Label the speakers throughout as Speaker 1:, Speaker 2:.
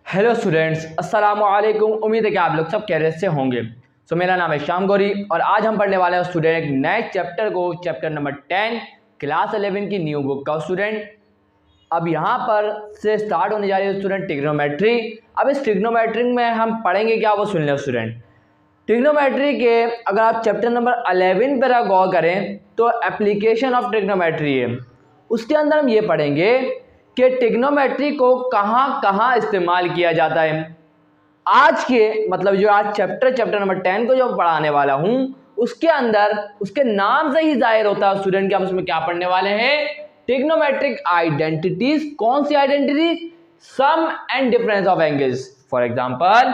Speaker 1: Hello students, अस्सलाम वालेकुम। उम्मीद है कि आप लोग सब खैरियत से होंगे। मेरा नाम है श्याम गौरी और आज हम पढ़ने वाले हैं स्टूडेंट एक नए चैप्टर को, चैप्टर नंबर 10 क्लास 11 की न्यू बुक का स्टूडेंट। अब यहाँ पर से स्टार्ट होने जा रही है स्टूडेंट ट्रिग्नोमेट्री। अब इस ट्रिग्नोमेट्री में हम पढ़ेंगे क्या, वो सुन लें स्टूडेंट। ट्रिग्नोमेट्री के अगर आप चैप्टर नंबर 11 पर गौर करें तो एप्लीकेशन ऑफ ट्रिग्नोमेट्री है। उसके अंदर हम ये पढ़ेंगे कि ट्रिग्नोमेट्री को कहाँ कहाँ इस्तेमाल किया जाता है। आज के मतलब जो आज चैप्टर नंबर 10 को जो पढ़ाने वाला हूँ उसके अंदर उसके नाम से ही जाहिर होता है स्टूडेंट कि हम उसमें क्या पढ़ने वाले हैं, ट्रिग्नोमेट्रिक आइडेंटिटीज। कौन सी identity? Sum and difference of angles. For example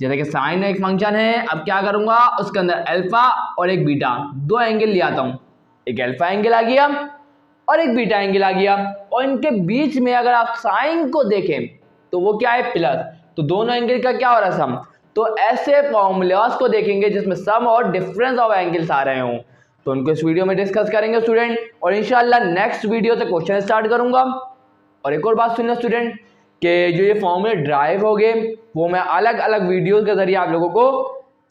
Speaker 1: जैसे कि साइन एक फंक्शन है, अब क्या करूंगा उसके अंदर अल्फा और एक बीटा दो एंगल ले आता हूँ। एक अल्फा एंगल आ गया और एक बीटा एंगल आ गया और इनके बीच में अगर आप साइन को देखें तो वो क्या है, प्लस। तो दोनों एंगल का क्या हो रहा है, सम। तो ऐसे फॉर्मूलाज को देखेंगे जिसमें सम और डिफरेंस ऑफ एंगल्स आ रहे हों, तो उनको इस वीडियो में डिस्कस करेंगे स्टूडेंट। और इंशाल्लाह नेक्स्ट वीडियो से क्वेश्चन स्टार्ट करूंगा। और एक और बात सुनना स्टूडेंट कि जो ये फॉर्मूले ड्राइव हो गए वो मैं अलग अलग वीडियोस के जरिए आप लोगों को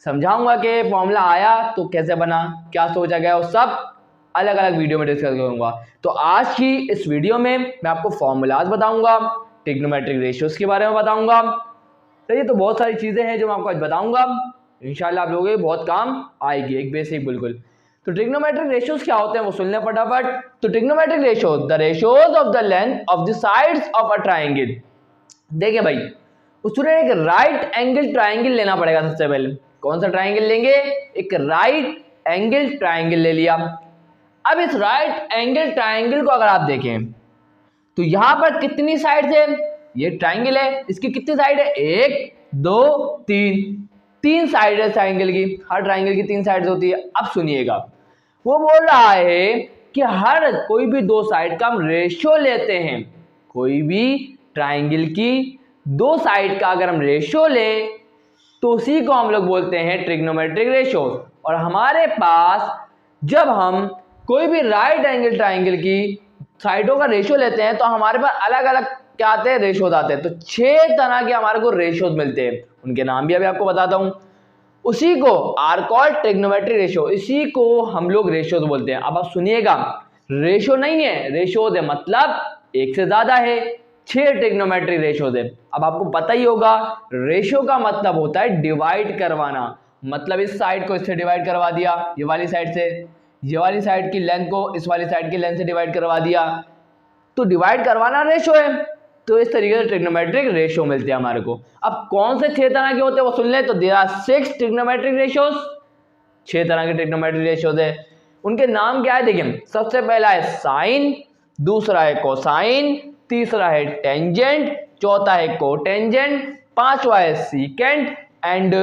Speaker 1: समझाऊंगा कि फॉर्मूला आया तो कैसे बना, क्या सोचा गया, वो सब अलग अलग वीडियो में डिस्कस करूंगा। तो आज की इस वीडियो में मैं आपको फॉर्मूलाज बताऊंगा, ट्रिग्नोमेट्रिक रेशियोज के बारे में बताऊंगा। तो ये तो बहुत सारी चीज़ें हैं जो मैं आपको आज बताऊंगा, इंशाल्लाह आप लोगों के बहुत काम आएगी, एक बेसिक बिल्कुल। तो ट्रिग्नोमेट्रिक रेशियोज क्या होते हैं वो सुन लें फटाफट। तो trigonometric ratios the ratios of the length of the sides of a triangle. देखिए भाई, उसने एक राइट एंगल ट्राइंगल लेना पड़ेगा सबसे पहले। कौन सा ट्राइंगल लेंगे? एक राइट एंगल ट्राइंगल ले लिया। अब इस राइट एंगल ट्राइंगल को अगर आप देखें तो यहां पर कितनी साइड है, ये ट्राइंगल है, इसकी कितनी साइड है, एक दो तीन साइड है ट्राइंगल की। हर ट्राइंगल की तीन साइड्स होती है। अब सुनिएगा, वो बोल रहा है कि हर कोई भी दो साइड का हम रेशियो लेते हैं। कोई भी ट्राइंगल की दो साइड का अगर हम रेशियो लें तो उसी को हम लोग बोलते हैं ट्रिग्नोमेट्रिक रेशियो। और हमारे पास जब हम कोई भी राइट एंगल ट्राइंगल की साइडों का रेशियो लेते हैं तो हमारे पास अलग अलग क्या आते हैं, रेशियोज आते हैं। तो 6 तरह के हमारे को रेशियोज मिलते हैं, उनके नाम भी अभी आपको बताता हूं। उसी को आर कॉल्ड ट्रिग्नोमेट्रिक रेशियो, इसी को हम लोग रेशियोज बोलते हैं। अब आप सुनिएगा, रेशियो नहीं है, रेशियोज है, मतलब एक से ज्यादा है। 6 ट्रिग्नोमेट्रिक रेशियोज है। अब आपको पता ही होगा रेशियो का मतलब होता है डिवाइड करवाना। मतलब इस साइड को इससे डिवाइड करवा दिया, ये वाली साइड से, ये वाली साइड की लेंथ को इस वाली साइड की लेंथ से डिवाइड करवा दिया, तो डिवाइड करवाना रेशियो है। तो इस तरीके से ट्रिग्नोमेट्रिक रेशियो मिलते हैं हमारे को। अब कौन से 6 तरह के होते हैं वो सुन ले। तो देयर आर 6 ट्रिग्नोमेट्रिक रेशियोज। 6 तरह के ट्रिग्नोमेट्रिक रेशियोज है। उनके नाम क्या है देखिए। सबसे पहला है साइन, दूसरा है कोसाइन, तीसरा है टेंजेंट, चौथा है कोटेंजेंट, पांचवा है सीकेंट एंड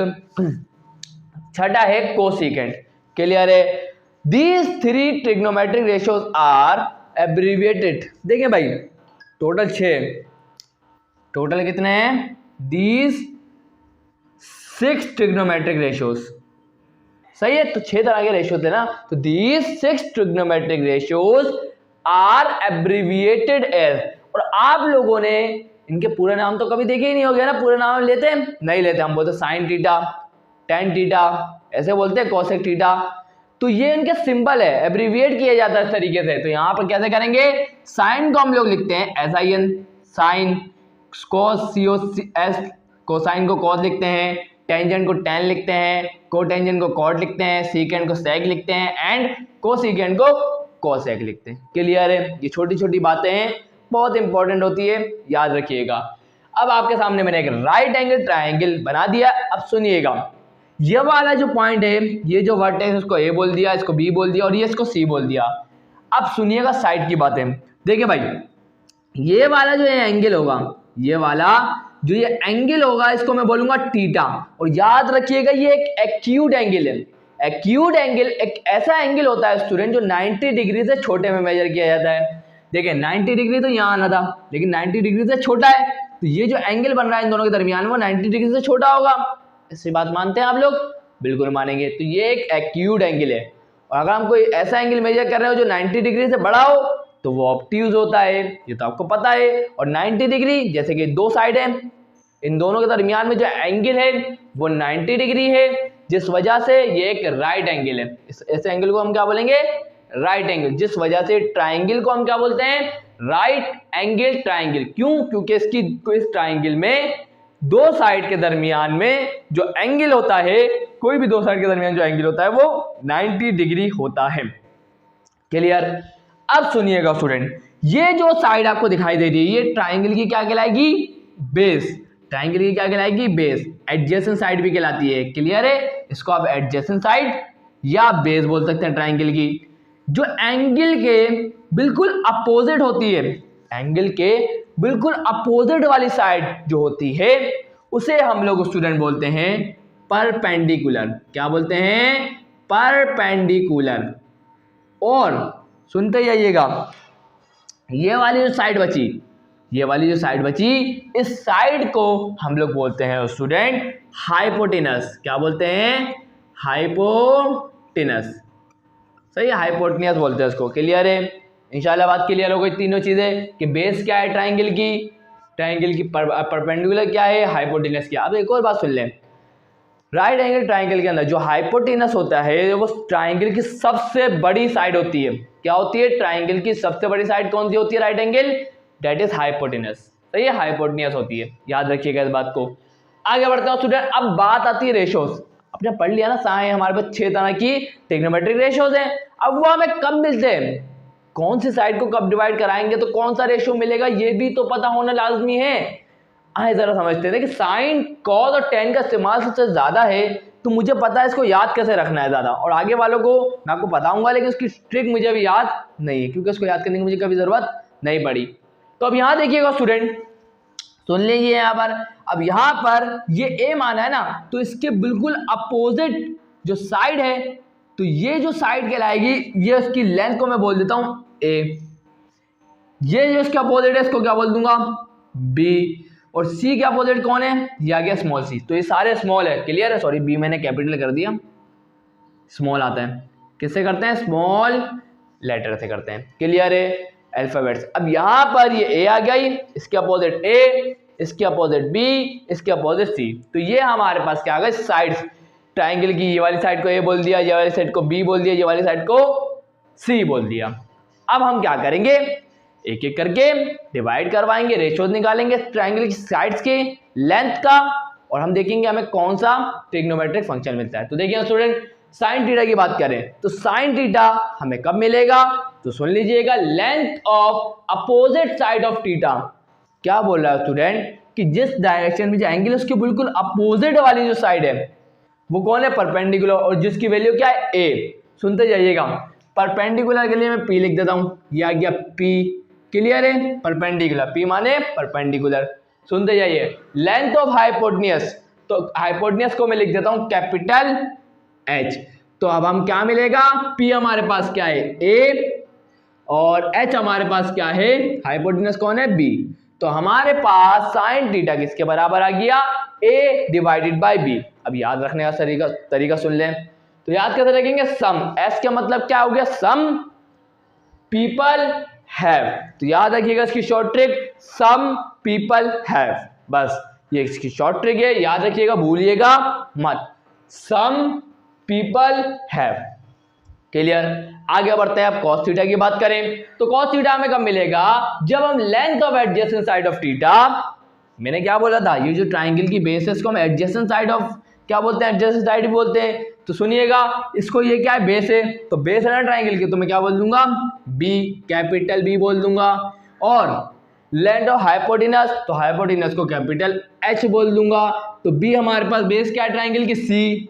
Speaker 1: छठा है कोसीकेंट। क्लियर है? These 3 trigonometric ratios are abbreviated। देखिए भाई, टोटल 6, टोटल कितने हैं? These 6 trigonometric ratios। सही है, तो 6 तरह के रेशियो थे ना। तो these 6 trigonometric ratios are abbreviated as। और आप लोगों ने इनके पूरे नाम तो कभी देखे ही नहीं हो गया ना। पूरे नाम लेते हैं? नहीं लेते, हम बोलते साइन थीटा, टेन थीटा, ऐसे बोलते हैं, कोसेक थीटा। तो ये इनके सिंबल है, एब्रीविएट किया जाता है इस तरीके से। तो यहाँ पर कैसे करेंगे, साइन को हम लोग लिखते हैं SIN, साइन, कोस COS, कोसाइन को कॉस लिखते हैं, टेंजेंट को टेन लिखते हैं, कोटेंजेंट को कॉट लिखते हैं, सीकेंट को सेक लिखते हैं एंड कोसीकेंट को कोसेक लिखते हैं। क्लियर है? ये छोटी छोटी बातें हैं, बहुत इंपॉर्टेंट होती है, याद रखिएगा। अब आपके सामने मैंने एक राइट एंगल ट्राइंगल बना दिया। अब सुनिएगा, ये वाला जो पॉइंट है, ये जो वर्टेक्स, इसको ए बोल दिया, इसको बी बोल दिया और ये इसको सी बोल दिया। अब सुनिएगा साइड की बातें। देखिए भाई, ये वाला जो एंगल होगा, ये वाला जो ये एंगल होगा, इसको मैं बोलूंगा थीटा। और याद रखिएगा ये एक एक्यूट एंगल है। एक्यूट एंगल एक ऐसा एंगल होता है स्टूडेंट जो 90 डिग्री से छोटे में मेजर किया जाता है। देखिए 90 डिग्री तो यहाँ आना था, लेकिन 90 डिग्री से छोटा है, तो ये जो एंगल बन रहा है इन दोनों के दरमियान वो 90 डिग्री से छोटा होगा। ऐसी बात मानते हैं आप लोग? बिल्कुल मानेंगे। तो ये एक एक्यूट एंगल है। और अगर हम कोई ऐसा एंगल मेजर कर रहे हो जो 90 डिग्री से बड़ा हो तो वो ऑब्ट्यूज होता है, ये तो आपको पता है। और 90 डिग्री जैसे कि दो साइड है, इन दोनों के दरमियान में जो एंगल है वो 90 डिग्री है, जिस वजह से ये एक राइट एंगल है। इस एंगल को हम क्या बोलेंगे? Right angle. जिस वजह से ट्राइंगल को हम क्या बोलते हैं? Right angle triangle. क्यों? क्योंकि इस ट्राइंगल में दो साइड के दरमियान में जो एंगल होता है, कोई भी दो साइड के दरमियान जो एंगल होता है वो 90 डिग्री होता है। क्लियर? अब सुनिएगा स्टूडेंट, ये जो साइड आपको दिखाई दे रही है ये ट्राइंगल की क्या कहलाएगी? बेस। ट्राइंगल की क्या कहलाएगी? बेस। एडजेसेंट साइड भी कहलाती है। क्लियर है? इसको आप एडजेसेंट साइड या बेस बोल सकते हैं ट्राइंगल की। जो एंगल के बिल्कुल अपोजिट होती है, एंगल के बिल्कुल अपोजिट वाली साइड जो होती है उसे हम लोग स्टूडेंट बोलते हैं परपेंडिकुलर। क्या बोलते हैं? परपेंडिकुलर। और सुनते जाइएगा, ये वाली जो साइड बची, इस साइड को हम लोग बोलते हैं स्टूडेंट हाइपोटेनस। क्या बोलते हैं? हाइपोटेनस। सही है, हाइपोटेनस बोलते हैं इसको। क्लियर है? इंशाल्लाह बात क्लियर हो गई तीनों चीजें कि बेस क्या है ट्राइंगल की परपेंडिकुलर क्या है, हाइपोटेनस क्या। अब एक और बात सुन लें, राइट एंगल ट्राइंगल के अंदर जो हाइपोटेनस होता है वो ट्राइंगल की सबसे बड़ी साइड होती है। क्या होती है? ट्राइंगल की सबसे बड़ी साइड कौन सी होती है? Right angle, that is hypotenuse. सही है, हाइपोटेनस होती है। याद रखिएगा इस बात को। आगे बढ़ते हैं स्टूडेंट। अब बात आती है रेशोज। आपने पढ़ लिया ना साइन, हमारे पास 6 तरह की ट्रिग्नोमेट्रिक रेशोज हैं। अब वो हमें कब मिलते हैं, कौन सी साइड को कब डिवाइड कराएंगे तो कौन सा रेशियो मिलेगा, ये भी तो पता होना लाजमी है। आए जरा समझते हैं कि साइन, कॉस और टेन का इस्तेमाल सबसे ज्यादा है, तो मुझे पता है इसको याद कैसे रखना है ज्यादा, और आगे वालों को मैं आपको बताऊंगा, लेकिन उसकी ट्रिक मुझे अभी याद नहीं है क्योंकि इसको याद करने की मुझे कभी जरूरत नहीं पड़ी। तो अब यहाँ देखिएगा स्टूडेंट, सुन लीजिए यहाँ पर। अब यहाँ पर ये ए माना है ना, तो इसके बिल्कुल अपोजिट जो साइड है, तो ये जो साइड कहलाएगी, ये उसकी लेंथ को मैं बोल देता हूं ए। ये जो इसके अपोजिट है इसको क्या बोल दूंगा? बी। और सी के अपोजिट कौन है? ये आ गया स्मॉल सी। तो ये सारे स्मॉल है। क्लियर है? सॉरी, बी मैंने कैपिटल कर दिया, स्मॉल आता है। किससे करते हैं? स्मॉल लेटर से करते हैं। क्लियर है? अल्फाबेट्स। अब यहाँ पर ये ए आ गई, इसके अपोजिट ए, इसके अपोजिट बी, इसके अपोजिट सी। तो ये हमारे पास क्या आ गए? साइड्स ट्राइंगल की। ये वाली साइड को ए बोल दिया, ये वाली साइड को बी बोल दिया, ये वाली साइड को सी बोल दिया। अब हम क्या करेंगे? एक एक करके डिवाइड करवाएंगे, रेशियोज निकालेंगे ट्राइंगल की साइड्स के लेंथ का, और हम देखेंगे हमें कौन सा ट्रिग्नोमेट्रिक फंक्शन मिलता है। तो देखिए स्टूडेंट, साइन थीटा की बात करें तो साइन थीटा हमें कब मिलेगा? तो सुन लीजिएगा, length of opposite side of theta. क्या बोल रहा है स्टूडेंट कि जिस डायरेक्शन में जो एंगल है उसके बिल्कुल अपोजिट वाली जो साइड है वो कौन है? परपेंडिकुलर, और जिसकी वैल्यू क्या है? ए। सुनते जाइएगा, परपेंडिकुलर के लिए मैं पी लिख देता हूं, यह आ गया पी। क्लियर है? परपेंडिकुलर, पी माने परपेंडिकुलर। सुनते जाइए, लेंथ ऑफ हाइपोटेन्यूज, तो हाइपोटेन्यूज को मैं लिख देता हूं कैपिटल एच। तो अब हम क्या मिलेगा? पी हमारे पास क्या है? ए, और एच हमारे पास क्या है? हाइपोटेन्यूज कौन है? बी। तो हमारे पास साइन थीटा किसके बराबर आ गया? ए डिवाइडेड बाय बी। अब याद रखने का तरीका सुन लें। तो याद कैसे रखेंगे? सम, एस का मतलब क्या हो गया? Some people have. तो याद रखिएगा इसकी short trick, some people have. बस ये इसकी शॉर्ट ट्रिक है, याद रखिएगा, भूलिएगा मत। Some people have. क्लियर? आगे बढ़ते हैं। अब cos थीटा की बात करें तो cos थीटा हमें कब मिलेगा? जब हम length of adjacent side of theta, मैंने क्या बोला था, ये जो ट्राइंगल की बेस है इसको हम एडजेसेंट साइड ऑफ क्या बोलते हैं? एडजेसेंट साइड बोलते हैं। तो सुनिएगा, इसको ये क्या है? बेस है, तो बेस है ना ट्राइंगल की, तो मैं क्या बोल दूंगा? बी, कैपिटल बी बोल दूंगा। और लेंथ ऑफ हाइपोटेनस, तो हाइपोटेनस को कैपिटल एच बोल दूंगा। तो बी हमारे पास बेस क्या है ट्राइंगल की? सी,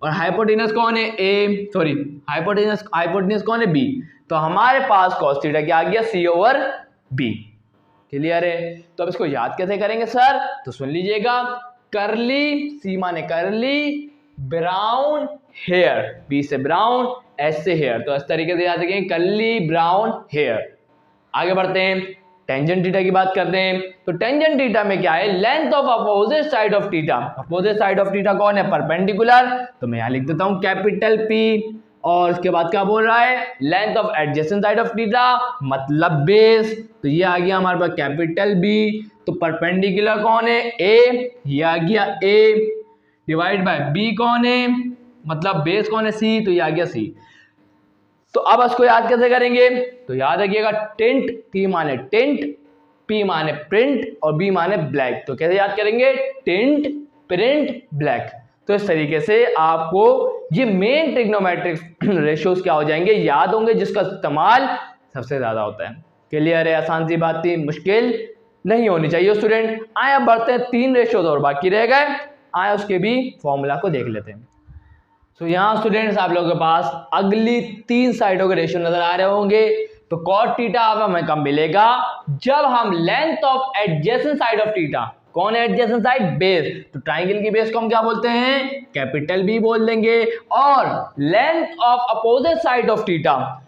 Speaker 1: और हाइपोटेनस कौन है? ए, सॉरी, हाइपोटेनस कौन है? बी। तो हमारे पास cos थीटा क्या आ गया? सी ओवर बी। क्लियर है? तो अब इसको याद कैसे करेंगे सर? तो सुन लीजिएगा, करली, सी माने करली, ब्राउन हेयर, बी से ब्राउन, एस से हेयर। तो इस तरीके से याद रखेंगे, करली ब्राउन हेयर। आगे बढ़ते हैं, टेंजेंट थीटा की बात करते हैं। तो टेंजेंट थीटा में क्या है? Length of opposite side of theta. Opposite side of theta कौन है? परपेंडिकुलर। तो मैं यहां लिख देता हूं कैपिटल पी। और उसके बाद क्या बोल रहा है, length of adjacent side of theta मतलब बेस। तो ये आ गया हमारे पास कैपिटल बी। तो परपेंडिकुलर कौन है, ए, ये आ गया ए, डिवाइड बाय बी कौन है, मतलब बेस कौन है, सी, तो ये आ गया सी। तो अब इसको याद कैसे करेंगे, तो याद रखिएगा टिंट, टी माने टिंट, पी माने प्रिंट और बी माने ब्लैक। तो कैसे याद करेंगे, टिंट, प्रिंट, ब्लैक। तो इस तरीके से आपको ये मेन ट्रिग्नोमेट्रिक रेशियोज क्या हो जाएंगे, याद होंगे, जिसका इस्तेमाल सबसे ज्यादा होता है। क्लियर है, आसान सी बात थी, मुश्किल नहीं होनी चाहिए स्टूडेंट। आए अब बढ़ते हैं, 3 रेशियोज और बाकी रह गए, आए उसके भी फॉर्मूला को देख लेते हैं। तो यहाँ स्टूडेंट्स आप लोगों के पास अगली 3 साइडों के रेशियो नजर आ रहे होंगे। तो कॉट थीटा अब हमें कब मिलेगा, जब हम length of adjacent side of theta, कौन है एडजेसेंट साइड, बेस, तो ट्राइंगल की बेस को हम क्या बोलते हैं, कैपिटल बी बोल देंगे। और length of opposite side of theta,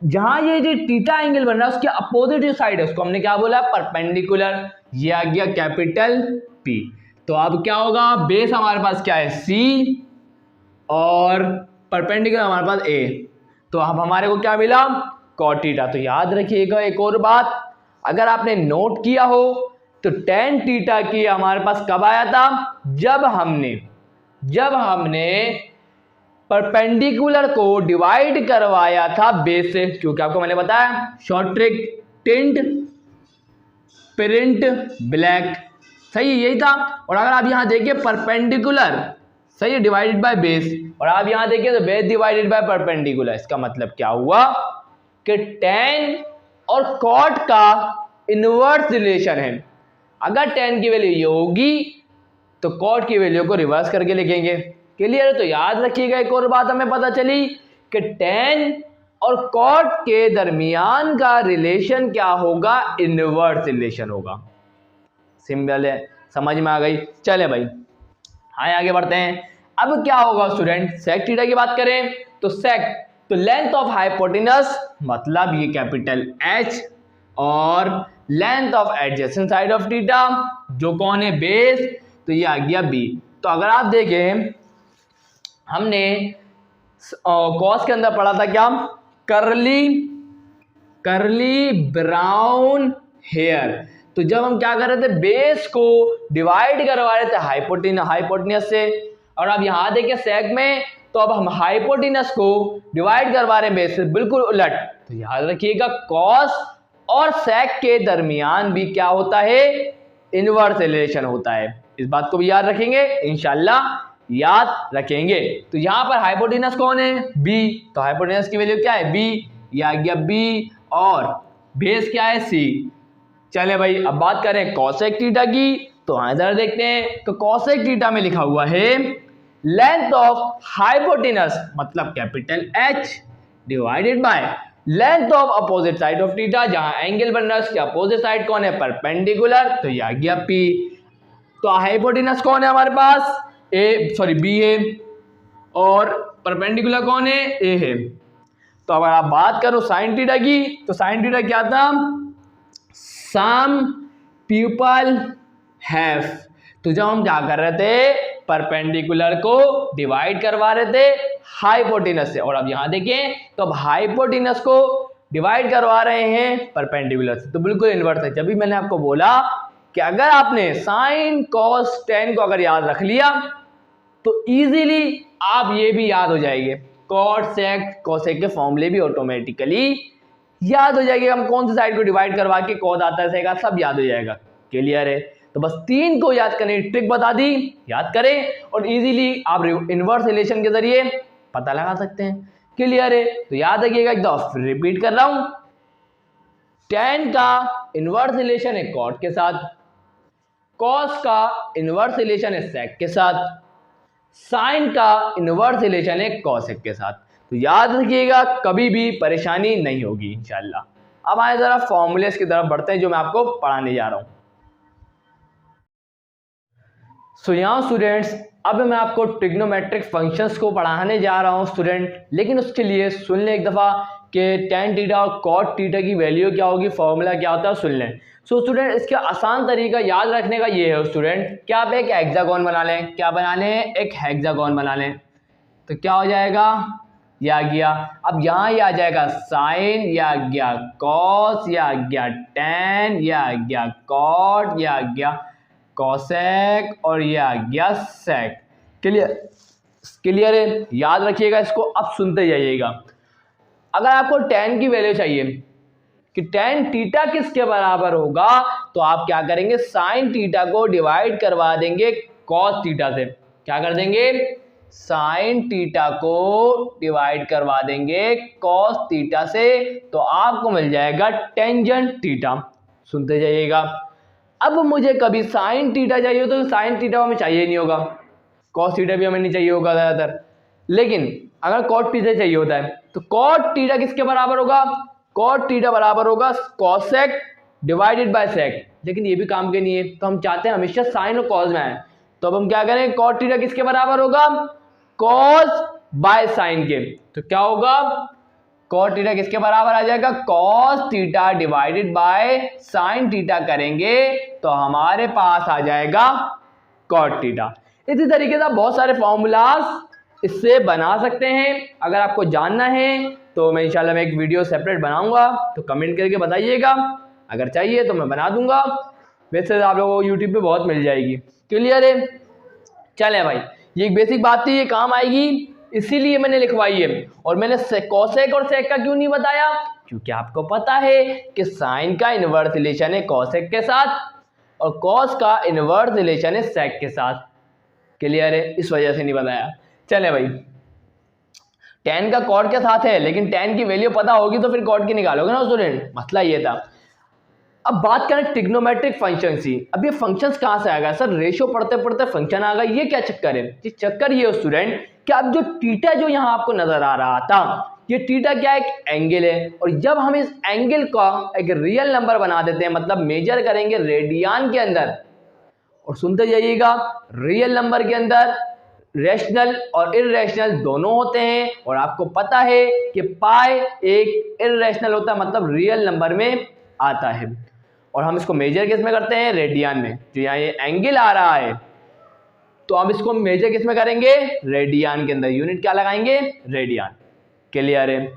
Speaker 1: जहां ये जो थीटा एंगल बन रहा है उसके अपोजिट जो साइड है उसको हमने क्या बोला, परपेंडिकुलर, ये आ गया कैपिटल पी। तो अब क्या होगा, बेस हमारे पास क्या है, सी, और परपेंडिकुलर हमारे पास ए। तो अब हमारे को क्या मिला, कॉट थीटा। तो याद रखिएगा एक और बात, अगर आपने नोट किया हो तो टेन थीटा की हमारे पास कब आया था, जब हमने परपेंडिकुलर को डिवाइड करवाया था बेस से। क्योंकि आपको मैंने बताया short trick, tint, print, black, सही यही था। और अगर आप यहां देखिए परपेंडिकुलर, सही है, डिवाइडेड बाय बेस, और आप यहां देखिए तो बेस डिवाइडेड बाय परपेंडिकुलर। इसका मतलब क्या हुआ कि tan और cot का इनवर्स रिलेशन है। अगर tan की वैल्यू ये होगी तो cot की वैल्यू को रिवर्स करके लिखेंगे। क्लियर है, तो याद रखिएगा एक और बात हमें पता चली कि tan और cot के दरमियान का रिलेशन क्या होगा, इनवर्स रिलेशन होगा। सिंपल है, समझ में आ गई। चले भाई हाँ आगे बढ़ते हैं। अब क्या होगा स्टूडेंट, सेक थीटा की बात करें तो सेक, तो लेंथ ऑफ हाइपोटेनस मतलब ये कैपिटल H, और length of adjacent side of theta जो कौन है, बेस, तो ये आ गया B। तो अगर आप देखें हमने कॉस के अंदर पढ़ा था क्या, करली ब्राउन हेयर। तो जब हम क्या कर रहे थे, बेस को डिवाइड करवा रहे थे हाइपोटेनस से, और अब यहां देखिए सेक में, तो अब हम हाइपोटेनस को डिवाइड करवा रहे हैं बेस से, बिल्कुल उलट। तो याद रखिएगा कॉस और सेक के दरमियान भी क्या होता है, इनवर्स रिलेशन होता है। इस बात को भी याद रखेंगे, इंशाल्लाह याद रखेंगे। तो यहां पर हाइपोटेनस कौन है, बी, तो हाइपोटेनस की वैल्यू क्या है, बी, ये आ गया बी, और बेस क्या है, सी। चले भाई अब बात करें कॉसेक थीटा की, तो इधर देखते हैं। तो कॉसेक थीटा में लिखा हुआ है लेंथ ऑफ हाइपोटेनस मतलब capital H divided by length of opposite side of theta, जहां एंगल बन रहा है उसके अपोजिट साइड कौन है, परपेंडिकुलर, तो ये आ गया P। तो हाइपोटेनस कौन है हमारे पास, B है, और परपेंडिकुलर कौन है, A है। तो अगर आप बात करो साइन थीटा की, तो साइन थीटा क्या था, सम पीपल हैव। तो जब हम क्या कर रहे थे, परपेंडिकुलर को डिवाइड करवा रहे थे हाइपोटेनस से, और अब यहां देखें तो अब हाइपोटेनस को डिवाइड करवा रहे हैं परपेंडिकुलर से, तो बिल्कुल इनवर्स है। जब भी मैंने आपको बोला कि अगर आपने साइन कॉस टेन को अगर याद रख लिया तो इजीली आप ये भी याद हो जाएंगे, कॉट सेक कोसेक के फॉर्मूले भी ऑटोमेटिकली याद हो जाएगी। हम कौन सी साइड को डिवाइड करवा के कॉस आता है, सेक सब याद हो जाएगा। क्लियर है, तो बस 3 को याद करने की ट्रिक बता दी, याद करें और इजीली आप इनवर्स रिलेशन के जरिए पता लगा सकते हैं। क्लियर है, तो याद रखिएगा, एक दफा रिपीट कर रहा हूं, tan का इनवर्स रिलेशन है कॉट के साथ, cos का इनवर्स रिलेशन है सेक के साथ, साइन का इनवर्स रिलेशन है कॉसेक के साथ। तो याद रखिएगा, कभी भी परेशानी नहीं होगी इंशाल्लाह। अब आए जरा फॉर्मूलेस की तरफ बढ़ते हैं जो मैं आपको पढ़ाने जा रहा हूं। सो यहाँ स्टूडेंट्स अब मैं आपको ट्रिग्नोमेट्रिक फंक्शंस को पढ़ाने जा रहा हूँ स्टूडेंट, लेकिन उसके लिए सुन लें एक दफ़ा कि tan थीटा और cot थीटा की वैल्यू क्या होगी, फॉर्मूला क्या होता है, सुन लें। सो स्टूडेंट इसका आसान तरीका याद रखने का ये है स्टूडेंट कि आप एक हेक्सागोन बना लें। क्या बना लें, एक हेक्सागोन बना लें। तो क्या हो जाएगा, ये आ गया। अब यहाँ ये आ जाएगा साइन, ये आ गया कॉस, ये आ गया टैन, ये आ गया कॉट, ये आ गया कॉसेक और ये आ गया सेक। क्लियर? क्लियर है? याद रखिएगा इसको, अब सुनते जाइएगा। अगर आपको टैन की वैल्यू चाहिए कि टैन थीटा किसके बराबर होगा, तो आप क्या करेंगे, साइन थीटा को डिवाइड करवा देंगे कॉस थीटा से। क्या कर देंगे? साइन थीटा को डिवाइड करवा देंगे कॉस थीटा से, तो आपको मिल जाएगा टेंजेंट थीटा। सुनते जाइएगा। अब मुझे कभी साइन थीटा चाहिए तो साइन थीटा हमें चाहिए नहीं होगा, कॉस थीटा भी हमें नहीं चाहिए होगा ज़्यादातर। लेकिन अगर कॉट थीटा चाहिए होता है तो कॉट थीटा किसके बराबर होगा? कॉट थीटा बराबर होगा कॉसेक डिवाइडेड बाय सेक। लेकिन ये भी काम के नहीं है, तो हम चाहते हैं हमेशा साइन और कॉस में आए। तो अब हम क्या करें, कॉट थीटा किसके बराबर होगा? कॉस बाय साइन के। तो क्या होगा, कॉट थीटा किसके बराबर आ जाएगा? Cos theta divided by sine theta करेंगे तो हमारे पास आ जाएगा कॉट थीटा। इसी तरीके से आप बहुत सारे फॉर्मूलाज इससे बना सकते हैं। अगर आपको जानना है तो मैं इंशाल्लाह एक वीडियो सेपरेट बनाऊंगा, तो कमेंट करके बताइएगा। अगर चाहिए तो मैं बना दूंगा, वैसे आप लोगों को यूट्यूब पे बहुत मिल जाएगी। क्लियर है? चलें भाई, ये एक बेसिक बात थी, ये काम आएगी इसीलिए मैंने लिखवाई है। और मैंने कॉसेक और सेक का क्यों नहीं बताया? क्योंकि आपको पता है कि साइन का इनवर्स रिलेशन है कॉसेक के साथ और कॉस का इनवर्स रिलेशन है सेक के साथ। क्लियर है? इस वजह से नहीं बताया। चले भाई, tan का कॉट के साथ है, लेकिन tan की वैल्यू पता होगी तो फिर कॉट की निकालोगे ना स्टूडेंट, मसला ये था। अब बात करें ट्रिग्नोमेट्रिक फंक्शन की। अब ये फंक्शंस कहाँ से आएगा? सर रेशियो पढ़ते पढ़ते फंक्शन आ गया, ये क्या चक्कर है? ये चक्कर ये स्टूडेंट कि अब जो थीटा जो यहाँ आपको नजर आ रहा था, ये थीटा क्या है? एक एंगल है। और जब हम इस एंगल का एक रियल नंबर बना देते हैं, मतलब मेजर करेंगे रेडियन के अंदर, और सुनते जाइएगा, रियल नंबर के अंदर रैशनल और इररेशनल दोनों होते हैं। और आपको पता है कि पाई एक इररेशनल होता है, मतलब रियल नंबर में आता है। और हम इसको मेजर किस में करते हैं? रेडियन में। जो यहाँ ये एंगल आ रहा है तो हम इसको मेजर किस में करेंगे? रेडियन के अंदर। यूनिट क्या लगाएंगे? रेडियन। क्लियर है?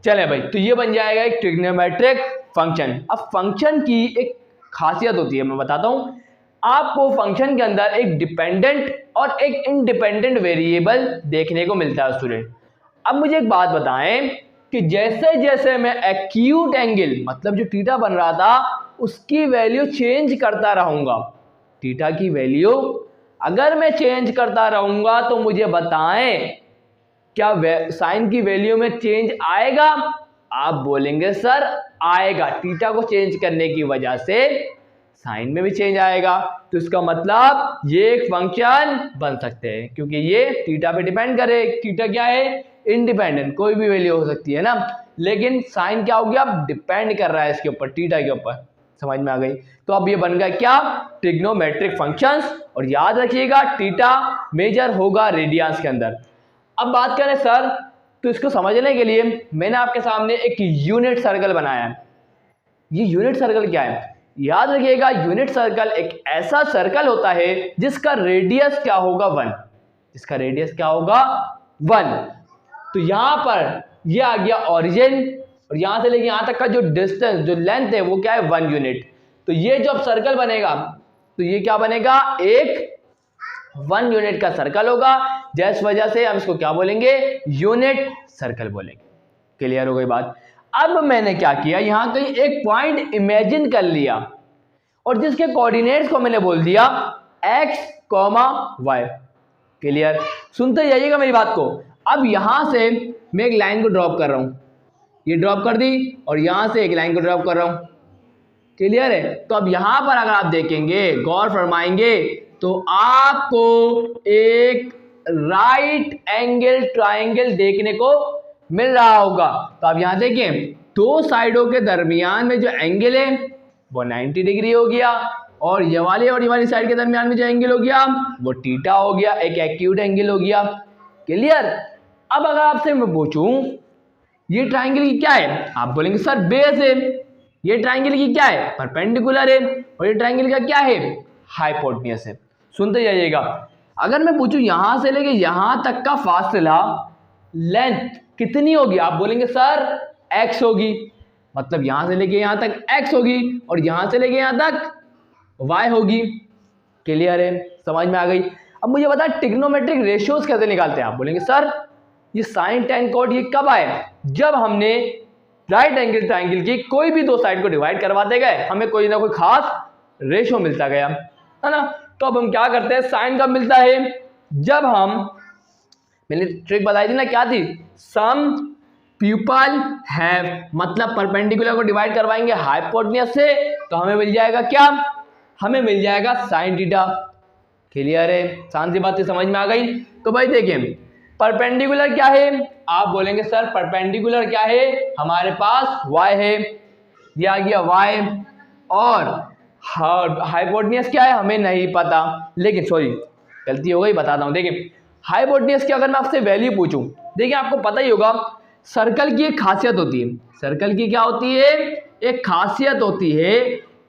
Speaker 1: चले भाई, तो ये बन जाएगा एक ट्रिग्नोमेट्रिक फंक्शन। अब फंक्शन की एक खासियत होती है, मैं बताता हूँ आपको। फंक्शन के अंदर एक डिपेंडेंट और एक इंडिपेंडेंट वेरिएबल देखने को मिलता है स्टूडेंट। अब मुझे एक बात बताएं कि जैसे जैसे मैं एक्यूट एंगल, मतलब जो थीटा बन रहा था, उसकी वैल्यू चेंज करता रहूंगा, थीटा की वैल्यू अगर मैं चेंज करता रहूंगा तो मुझे बताएं क्या साइन की वैल्यू में चेंज आएगा? आप बोलेंगे सर आएगा, थीटा को चेंज करने की वजह से साइन में भी चेंज आएगा। तो इसका मतलब ये एक फंक्शन बन सकते हैं, क्योंकि ये थीटा पे डिपेंड करे। थीटा क्या है? इंडिपेंडेंट, कोई भी वैल्यू हो सकती है ना, लेकिन साइन क्या हो गया? अब डिपेंड कर रहा है इसके ऊपर, थीटा के ऊपर। समझ में आ गई? तो अब ये बन गया क्या? Trigonometric functions. और याद रखिएगा थीटा मेजर होगा रेडियंस के अंदर। अब बात करें सर, तो इसको समझने के लिए मैंने आपके सामने एक यूनिट सर्कल बनाया है। ये यूनिट सर्कल क्या है? याद रखिएगा, यूनिट सर्कल एक ऐसा सर्कल होता है जिसका रेडियस क्या होगा? 1। इसका रेडियस क्या होगा? 1। तो यहां पर ये आ गया ओरिजिन, और यहां से लेके यहां तक का जो डिस्टेंस, जो लेंथ है, वो क्या है? 1 यूनिट। तो ये जो अब सर्कल बनेगा, तो ये क्या बनेगा? एक 1 यूनिट का सर्कल होगा, जिस वजह से हम इसको क्या बोलेंगे? यूनिट सर्कल बोलेंगे। क्लियर हो गई बात? अब मैंने क्या किया, यहां कहीं एक पॉइंट इमेजिन कर लिया और जिसके कोऑर्डिनेट्स को मैंने बोल दिया x, y। क्लियर? सुनते जाइएगा मेरी बात को। अब यहां से मैं एक लाइन को ड्रॉप कर रहा हूं, ये ड्रॉप कर दी, और यहां से एक लाइन को ड्रॉप कर रहा हूं। क्लियर है? तो अब यहां पर अगर आप देखेंगे, गौर फरमाएंगे, तो आपको एक राइट एंगल ट्राइंगल देखने को मिल रहा होगा। तो आप यहां देखिए, दो साइडों के दरमियान में जो एंगल है वो 90 डिग्री हो गया, और ये वाली साइड के दरमियान में जो एंगल हो गया वो थीटा हो गया, एक एक्यूट एंगल हो गया। क्लियर? अब अगर आपसे मैं पूछूं ये ट्राइंगल की क्या है, आप बोलेंगे सर बेस है। ये ट्राइंगल की क्या है? परपेंडिकुलर है। और ये ट्राइंगल का क्या है? हाइपोटेन्यूस है। सुनते जाइएगा, अगर मैं पूछूं यहां से लेके यहां तक का फासला लेंथ कितनी होगी? आप बोलेंगे सर x होगी, मतलब यहां से लेके यहां तक x होगी और यहां से लेके यहां तक y होगी। क्लियर है? समझ में आ गई? अब मुझे बता ट्रिग्नोमेट्रिक रेशियोज कैसे निकालते हैं? आप बोलेंगे सर ये साइन टेन कॉट ये कब आए? जब हमने राइट एंगल ट्राइंगल की कोई भी दो साइड को डिवाइड करवाते गए, हमें कोई ना कोई खास रेशियो मिलता गया, है ना। तो अब हम क्या करते हैं, साइन कब मिलता है? जब हम, मैंने ट्रिक बताई थी ना, क्या थी? सम पीपल हैव, मतलब परपेंडिकुलर को डिवाइड करवाएंगे हाइपोटेन्यूज से, तो हमें मिल जाएगा क्या? हमें मिल जाएगा साइन थीटा। क्लियर है? शांति बात समझ में आ गई? तो भाई देखिए परपेंडिकुलर क्या है? आप बोलेंगे सर परपेंडिकुलर क्या है? हमारे पास y है, ये आ गया y, और हाइपोटेन्यूज क्या है हमें नहीं पता, लेकिन सॉरी गलती हो गई, बताता हूँ। देखिए हाइपोटेन्यूज की अगर मैं आपसे वैल्यू पूछूं, देखिए आपको पता ही होगा सर्कल की एक खासियत होती है। सर्कल की क्या होती है? एक खासियत होती है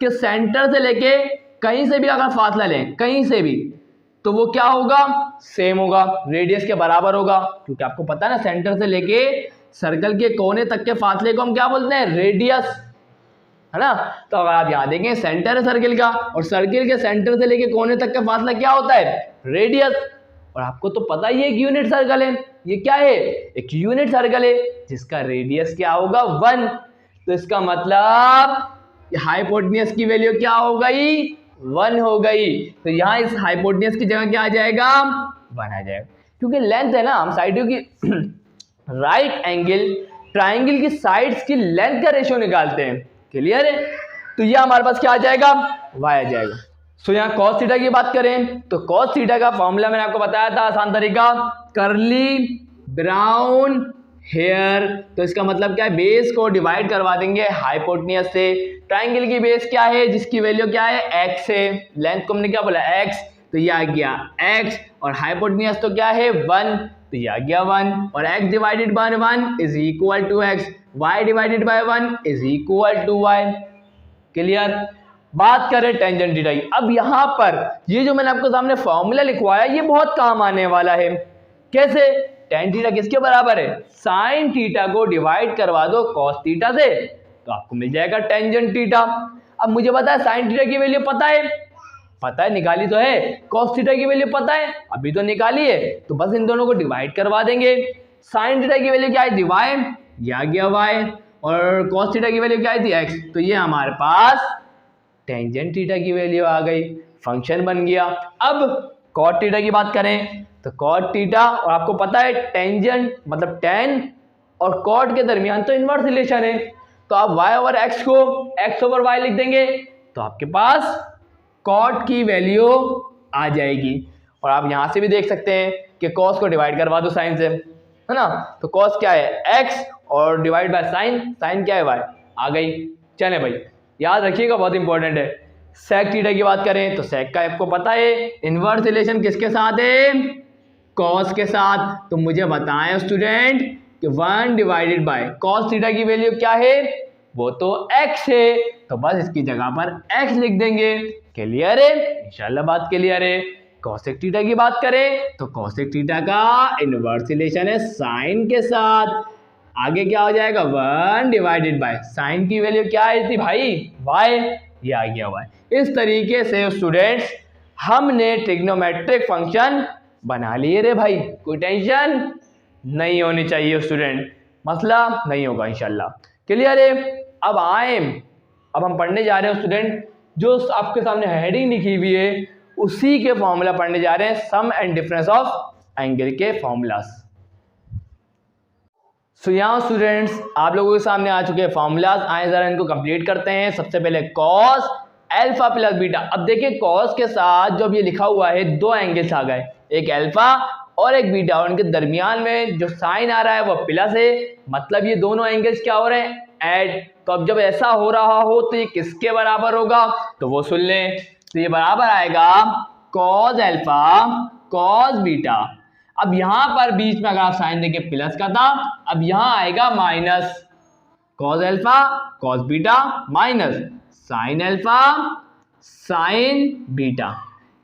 Speaker 1: कि सेंटर से लेके कहीं से भी अगर फासला लें, कहीं से भी, तो वो क्या होगा? सेम होगा, रेडियस के बराबर होगा, क्योंकि आपको पता है ना सेंटर से लेके सर्कल के कोने तक के फासले को हम क्या बोलते हैं? रेडियस, है ना। तो अगर आप यहाँ देखें सेंटर है सर्किल का, और सर्किल के सेंटर से लेके कोने तक का फासला क्या होता है? रेडियस। और आपको तो पता ही है एक यूनिट सर्कल है, ये क्या है? एक यूनिट सर्कल है जिसका रेडियस क्या होगा? 1। तो इसका मतलब हाइपोटेन्यूज की वैल्यू क्या हो गई? 1 हो गई। तो यहाँ इस हाइपोटेन्यूज की जगह क्या आ जाएगा? 1 आ जाएगा, क्योंकि लेंथ है ना, हम साइडों की राइट एंगल ट्राइंगल की साइड्स की लेंथ का रेशियो निकालते हैं। क्लियर है? तो ये हमारे पास क्या आ जाएगा? y आ जाएगा। सो यहाँ cos थीटा की बात करें तो cos थीटा का फॉर्मूला मैंने आपको बताया था, आसान तरीका, कर्ली ब्राउन हेयर। तो इसका मतलब क्या है? बेस को डिवाइड करवा देंगे हाइपोटेन्यूज से। ट्राइंगल की बेस क्या है? जिसकी वैल्यू क्या है? x है। लेंथ को हमने क्या बोला? x, तो ये आ गया x, और हाइपोटेन्यूज तो क्या है? 1, तो ये आ गया 1, और x divided by 1 is equal to x, y divided by 1 is equal to y। Clear? बात करें टेंजेंट थीटा की, अब यहां पर ये जो मैंने आपको सामने फॉर्मूला लिखवाया ये बहुत काम आने वाला है। कैसे? टेन थीटा किसके बराबर है? साइन थीटा को डिवाइड करवा दो कॉस थीटा से, तो आपको मिल जाएगा टेंजेंट थीटा। अब मुझे पता है साइन थीटा की वैल्यू पता है, निकाली तो है। कॉस थीटा की वैल्यू पता है, अभी तो निकाली है, तो बस इन दोनों को डिवाइड करवा देंगे। साइन थीटा की वैल्यू क्या है? y, ये आ गया y, और कॉस थीटा की वैल्यू क्या थी? x, तो ये हमारे पास टेंजेंट थीटा की वैल्यू आ गई, फंक्शन बन गया। अब कॉट थीटा की बात करें तो कॉट थीटा, और आपको पता है टेंजेंट मतलब टेन और कॉट के दरमियान तो इनवर्स रिलेशन है, तो आप y ओवर x को x ओवर y लिख देंगे, तो आपके पास कॉट की वैल्यू आ जाएगी। और आप यहां से भी देख सकते हैं कि कॉस को डिवाइड करवा दो साइन से, है ना, तो कॉस क्या है? x, और डिवाइड बाय साइन, साइन क्या है? y, आ गई। चले भाई याद रखिएगा, बहुत इंपॉर्टेंट है। सेक थीटा की बात करें तो सेक का आपको पता है इनवर्स रिलेशन किसके साथ है? कॉस के साथ। तो मुझे बताएं स्टूडेंट कि 1 डिवाइडेड बाय कॉस थीटा की वैल्यू क्या है? वो तो x है, तो बस इसकी जगह पर x लिख देंगे। क्लियर है? इंशाल्लाह बात क्लियर है। कॉसेक थीटा की बात करें तो कॉसेक थीटा का इनवर्स रिलेशन है साइन के साथ। आगे क्या हो जाएगा? 1 डिवाइडेड बाय साइन की वैल्यू क्या आई थी भाई? y, ये आ गया y। इस तरीके से स्टूडेंट्स हमने ट्रिग्नोमेट्रिक फंक्शन बना लिए रे भाई, कोई टेंशन नहीं होनी चाहिए स्टूडेंट, मसला नहीं होगा इंशाल्लाह। क्लियर है? अब हम पढ़ने जा रहे हैं स्टूडेंट, जो आपके सामने हेडिंग लिखी हुई है उसी के फॉर्मूला पढ़ने जा रहे हैं, सम एंड डिफरेंस ऑफ एंगल के फॉर्मूलास। सो यहाँ स्टूडेंट्स आप लोगों के सामने आ चुके हैं फॉर्मूलाज, आए जरा इनको कंप्लीट करते हैं। सबसे पहले कॉस अल्फा प्लस बीटा। अब देखिए कॉस के साथ जो अब ये लिखा हुआ है दो एंगल्स आ गए, एक अल्फा और एक बीटा, और उनके दरमियान में जो साइन आ रहा है वो प्लस है, मतलब ये दोनों एंगल्स क्या हो रहे हैं? ऐड। तो अब जब ऐसा हो रहा हो तो ये किसके बराबर होगा? तो वो सुन लें, तो ये बराबर आएगा कॉस अल्फा कॉस बीटा। अब यहां पर बीच में अगर आप साइन देंगे प्लस का था, अब यहां आएगा minus, cos alpha cos beta minus sine alpha sign beta.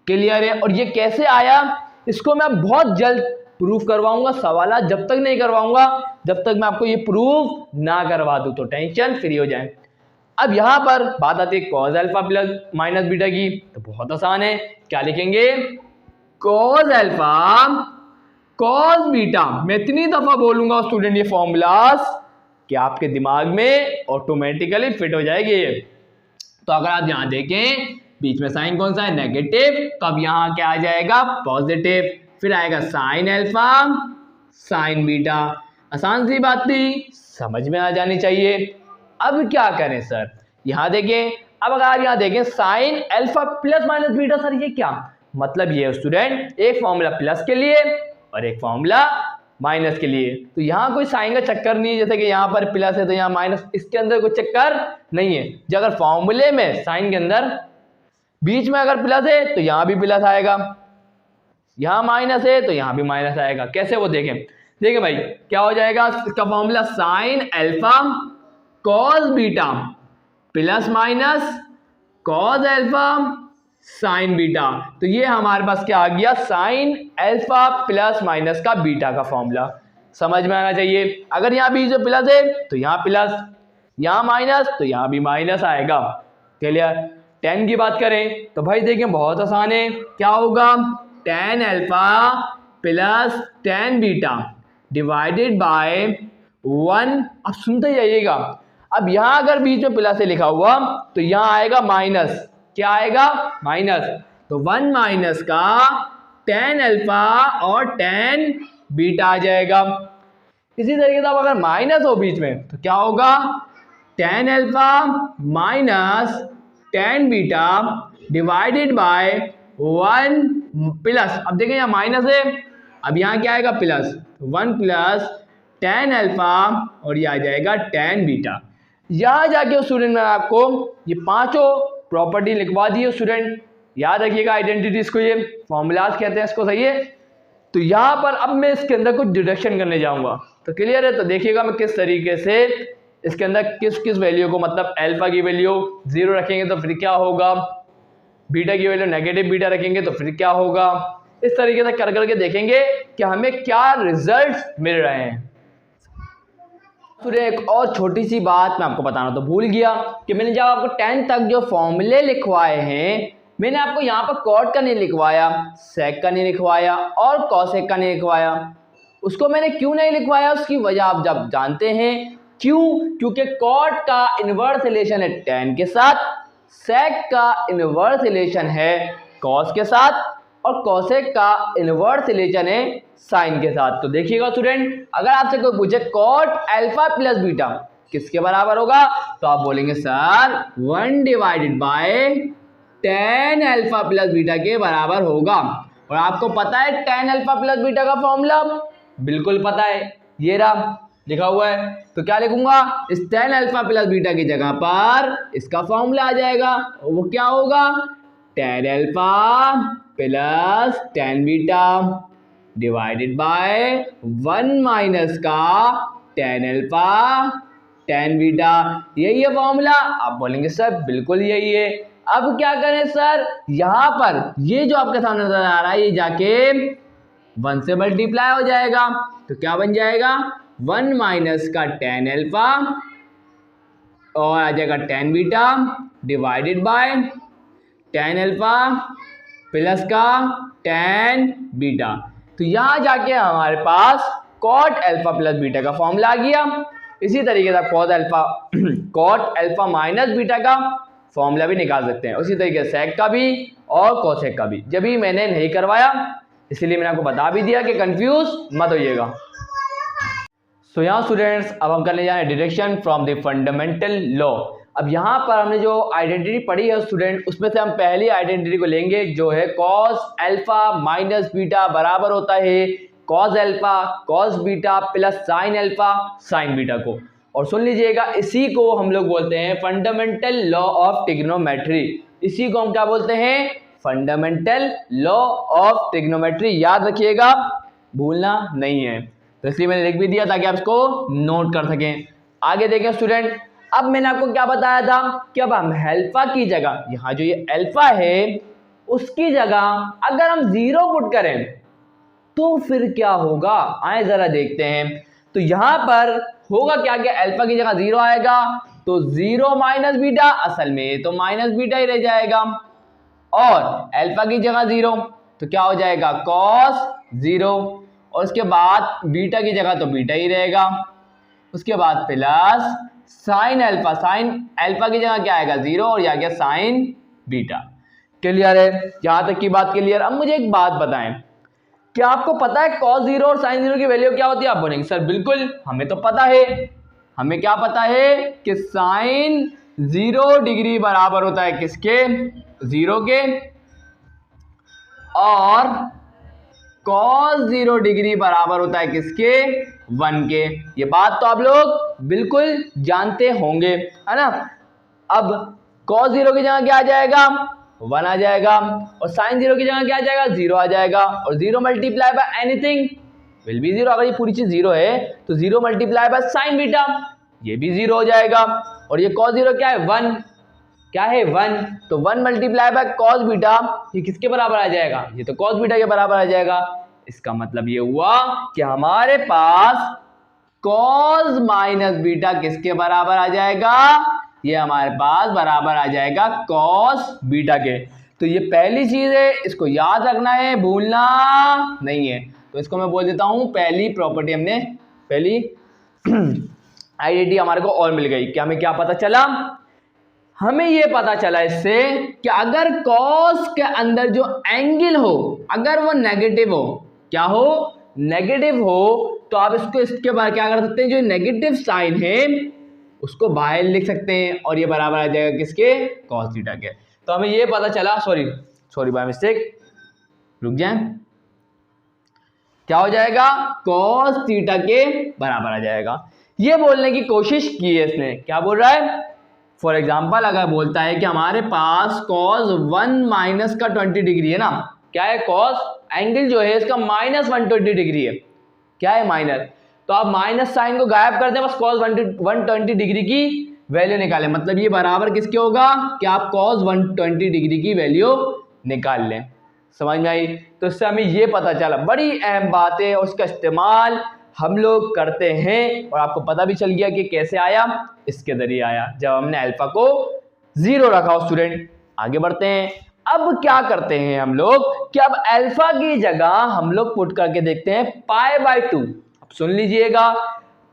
Speaker 1: Clear है? और ये कैसे आया इसको मैं बहुत जल्द प्रूफ करवाऊंगा सवाल जब तक नहीं करवाऊंगा जब तक मैं आपको ये प्रूफ ना करवा दूं, तो टेंशन फ्री हो जाए। अब यहां पर बात आती है cause alpha plus minus beta की, तो बहुत आसान है, क्या लिखेंगे, कॉज अल्फा कॉस बीटा। मैं इतनी दफा बोलूंगा स्टूडेंट ये फॉर्मूलास कि आपके दिमाग में ऑटोमेटिकली फिट हो जाएगी। तो अगर आप यहां देखें बीच में साइन कौन सा है, नेगेटिव, तो अब यहां क्या आ जाएगा, पॉजिटिव, फिर आएगा साइन अल्फा साइन बीटा। आसान सी बात थी, समझ में आ जानी चाहिए। अब क्या करें सर, यहां देखें, अब अगर आप यहां देखें sine alpha plus minus beta, sir ये क्या मतलब, ये स्टूडेंट एक फॉर्मूला प्लस के लिए और एक फॉर्मूला माइनस के लिए। तो यहाँ कोई साइन का चक्कर नहीं है, जैसे कि यहाँ पर प्लस है तो यहाँ माइनस, इसके अंदर कोई चक्कर नहीं है। जो अगर फॉर्मूले में साइन के अंदर बीच में अगर प्लस है तो यहाँ भी प्लस आएगा, यहाँ माइनस है तो यहाँ भी माइनस आएगा। कैसे, वो देखें भाई क्या हो जाएगा, इसका formula sine alpha cos beta plus minus cos alpha sign beta. तो ये हमारे पास क्या आ गया, साइन अल्फा प्लस माइनस का बीटा का फॉर्मूला। समझ में आना चाहिए। अगर यहाँ बीच में प्लस है तो यहाँ प्लस, यहाँ माइनस तो यहाँ भी माइनस आएगा। क्लियर। टेन की बात करें तो भाई देखें बहुत आसान है, क्या होगा, tan alpha plus tan beta divided by 1। अब सुनते जाइएगा, अब यहाँ अगर बीच में प्लस से लिखा हुआ तो यहाँ आएगा माइनस, क्या आएगा, माइनस। तो 1 माइनस का टेन अल्फा और टेन बीटा आ जाएगा। इसी तरीके से अब अगर माइनस हो बीच में तो क्या होगा, tan alpha minus tan beta divided by 1 plus. अब देखें यहाँ माइनस है, अब यहाँ क्या आएगा, प्लस, 1 प्लस टेन अल्फा और ये आ जाएगा टेन बीटा। यहाँ जाके स्टूडेंट मैं आपको ये पांचों प्रॉपर्टी लिखवा दी है स्टूडेंट, याद रखिएगा आइडेंटिटीज को, ये फॉर्मूलाज कहते हैं इसको, सही है। तो यहाँ पर अब मैं इसके अंदर कुछ डिडक्शन करने जाऊंगा, तो क्लियर है। तो देखिएगा मैं किस तरीके से इसके अंदर किस किस वैल्यू को, मतलब अल्फा की वैल्यू 0 रखेंगे तो फिर क्या होगा, बीटा की वैल्यू नेगेटिव बीटा रखेंगे तो फिर क्या होगा, इस तरीके से कर करके देखेंगे कि हमें क्या रिजल्ट मिल रहे हैं। फिर एक और छोटी सी बात मैं आपको बताना तो भूल गया कि मैंने जब आपको 10 तक जो फॉर्मूले लिखवाए हैं, मैंने आपको यहाँ पर कॉट का नहीं लिखवाया, सेक का नहीं लिखवाया और कॉसेक का नहीं लिखवाया। उसको मैंने क्यों नहीं लिखवाया, उसकी वजह आप जब जानते हैं। क्यों, क्योंकि कॉट का इनवर्स रिलेशन है 10 के साथ, सेक का इनवर्स रिलेशन है कॉस के साथ और कॉसेक का इनवर्स रिलेशन है साइन के साथ। तो देखिएगा स्टूडेंट, अगर आपसे कोई पूछे कॉट अल्फा प्लस बीटा किसके बराबर होगा, तो आप बोलेंगे sir 1 divided by tan alpha plus beta के बराबर होगा। और आपको पता है टेन अल्फा प्लस बीटा का फॉर्मूला, बिल्कुल पता है, ये रहा लिखा हुआ है। तो क्या लिखूंगा, इस टेन अल्फा प्लस बीटा की जगह पर इसका फॉर्मूला आ जाएगा, वो क्या होगा, tan alpha plus tan beta divided by 1 minus का टेन अल्फा टेन बीटा। यही है फॉर्मूला। आप बोलेंगे सर बिल्कुल यही है। अब क्या करें सर, यहां पर ये जो आपके सामने नजर आ रहा है ये जाके 1 से मल्टीप्लाई हो जाएगा, तो क्या बन जाएगा, 1 माइनस का टेन अल्फा और आ जाएगा tan beta divided by tan alpha plus का टेन बीटा। तो यहां जाके हमारे पास कॉट अल्फा प्लस बीटा का फॉर्मूला आ गया। इसी तरीके से कॉट अल्फा माइनस बीटा का फॉर्मूला भी निकाल सकते हैं, उसी तरीके से सेक का भी और कोसेक का भी। जब भी मैंने नहीं करवाया इसलिए मैंने आपको बता भी दिया कि कंफ्यूज मत होइएगा। सो यहाँ स्टूडेंट्स अब हम करने जा रहे हैं deduction from the fundamental law. अब यहाँ पर हमने जो आइडेंटिटी पढ़ी है स्टूडेंट, उसमें से हम पहली आइडेंटिटी को लेंगे जो है कॉस अल्फा माइनस बीटा बराबर होता है cos alpha cos beta plus sine alpha sign beta को। और सुन लीजिएगा, इसी को हम लोग बोलते हैं फंडामेंटल लॉ ऑफ ट्रिग्नोमेट्री। इसी को हम क्या बोलते हैं, फंडामेंटल लॉ ऑफ ट्रिग्नोमेट्री। याद रखिएगा, भूलना नहीं है। तो इसलिए मैंने लिख भी दिया ताकि आप इसको नोट कर सकें। आगे देखें स्टूडेंट, अब मैंने आपको क्या बताया था कि अब हम अल्फा की जगह, यहाँ जो ये अल्फा है उसकी जगह अगर हम 0 पुट करें तो फिर क्या होगा, आए जरा देखते हैं। तो यहां पर होगा क्या, क्या अल्फा की जगह 0 आएगा, तो 0 माइनस बीटा, असल में तो माइनस बीटा ही रह जाएगा, और अल्फा की जगह 0 तो क्या हो जाएगा कॉस 0, और उसके बाद बीटा की जगह तो बीटा ही रहेगा, उसके बाद प्लस साइन अल्फा की जगह क्या आएगा 0, और यह आ गया साइन बीटा। क्लियर है, यहां तक की बात क्लियर। अब मुझे एक बात बताएं, क्या आपको पता है cos 0 और sin 0 की वैल्यू क्या होती है? आप बोलेंगे सर बिल्कुल हमें तो पता है। हमें क्या पता है कि साइन 0 डिग्री बराबर होता है किसके, 0 के, और cos 0 डिग्री बराबर होता है किसके, 1 के। ये बात तो आप लोग बिल्कुल जानते होंगे, है ना। अब cos 0 की जगह क्या आ जाएगा, 1 आ जाएगा, और sin 0 की जगह क्या आ जाएगा, 0 आ जाएगा, और 0 multiply by anything will be 0। अगर ये पूरी चीज 0 है तो 0 मल्टीप्लाई बाय साइन बीटा, ये भी 0 हो जाएगा, और ये cos 0 क्या है 1, क्या है 1, तो 1 मल्टीप्लाई बाय cos बीटा, ये किसके बराबर आ जाएगा, ये तो cos बीटा के बराबर आ जाएगा। इसका मतलब ये हुआ कि हमारे पास cos माइनस बीटा किसके बराबर आ जाएगा, ये हमारे पास बराबर आ जाएगा cos बीटा के। तो ये पहली चीज है, इसको याद रखना है, भूलना नहीं है। तो इसको मैं बोल देता हूं पहली प्रॉपर्टी, हमने पहली आइडेंटिटी हमारे को और मिल गई। क्या हमें क्या पता चला, हमें ये पता चला इससे कि अगर cos के अंदर जो एंगल हो अगर वो नेगेटिव हो, क्या हो, नेगेटिव हो, तो आप इसको इसके बारे क्या कर सकते हैं, जो नेगेटिव साइन है उसको बाहर लिख सकते हैं, और ये बराबर आ जाएगा किसके, cos थीटा के। तो हमें ये पता चला, सॉरी बाय मिस्टेक, रुक जाए, क्या हो जाएगा, cos थीटा के बराबर आ जाएगा। ये बोलने की कोशिश की है इसने, क्या बोल रहा है, फॉर एग्जाम्पल अगर बोलता है कि हमारे पास cos 1 माइनस का 20 डिग्री है ना, क्या है, cos एंगल जो है इसका माइनस 120 डिग्री है, क्या है माइनस, तो आप माइनस साइन को गायब कर दें, बस cos 120 डिग्री की वैल्यू निकालें। मतलब ये बराबर किसके होगा कि आप cos 120 डिग्री की वैल्यू निकाल लें। समझ में आई। तो इससे हमें ये पता चला, बड़ी अहम बात है, उसका इस्तेमाल हम लोग करते हैं, और आपको पता भी चल गया कि कैसे आया, इसके जरिए आया जब हमने अल्फा को 0 रखा हो। स्टूडेंट आगे बढ़ते हैं। अब क्या करते हैं हम लोग कि अब अल्फा की जगह हम लोग पुट करके देखते हैं π/2। अब सुन लीजिएगा,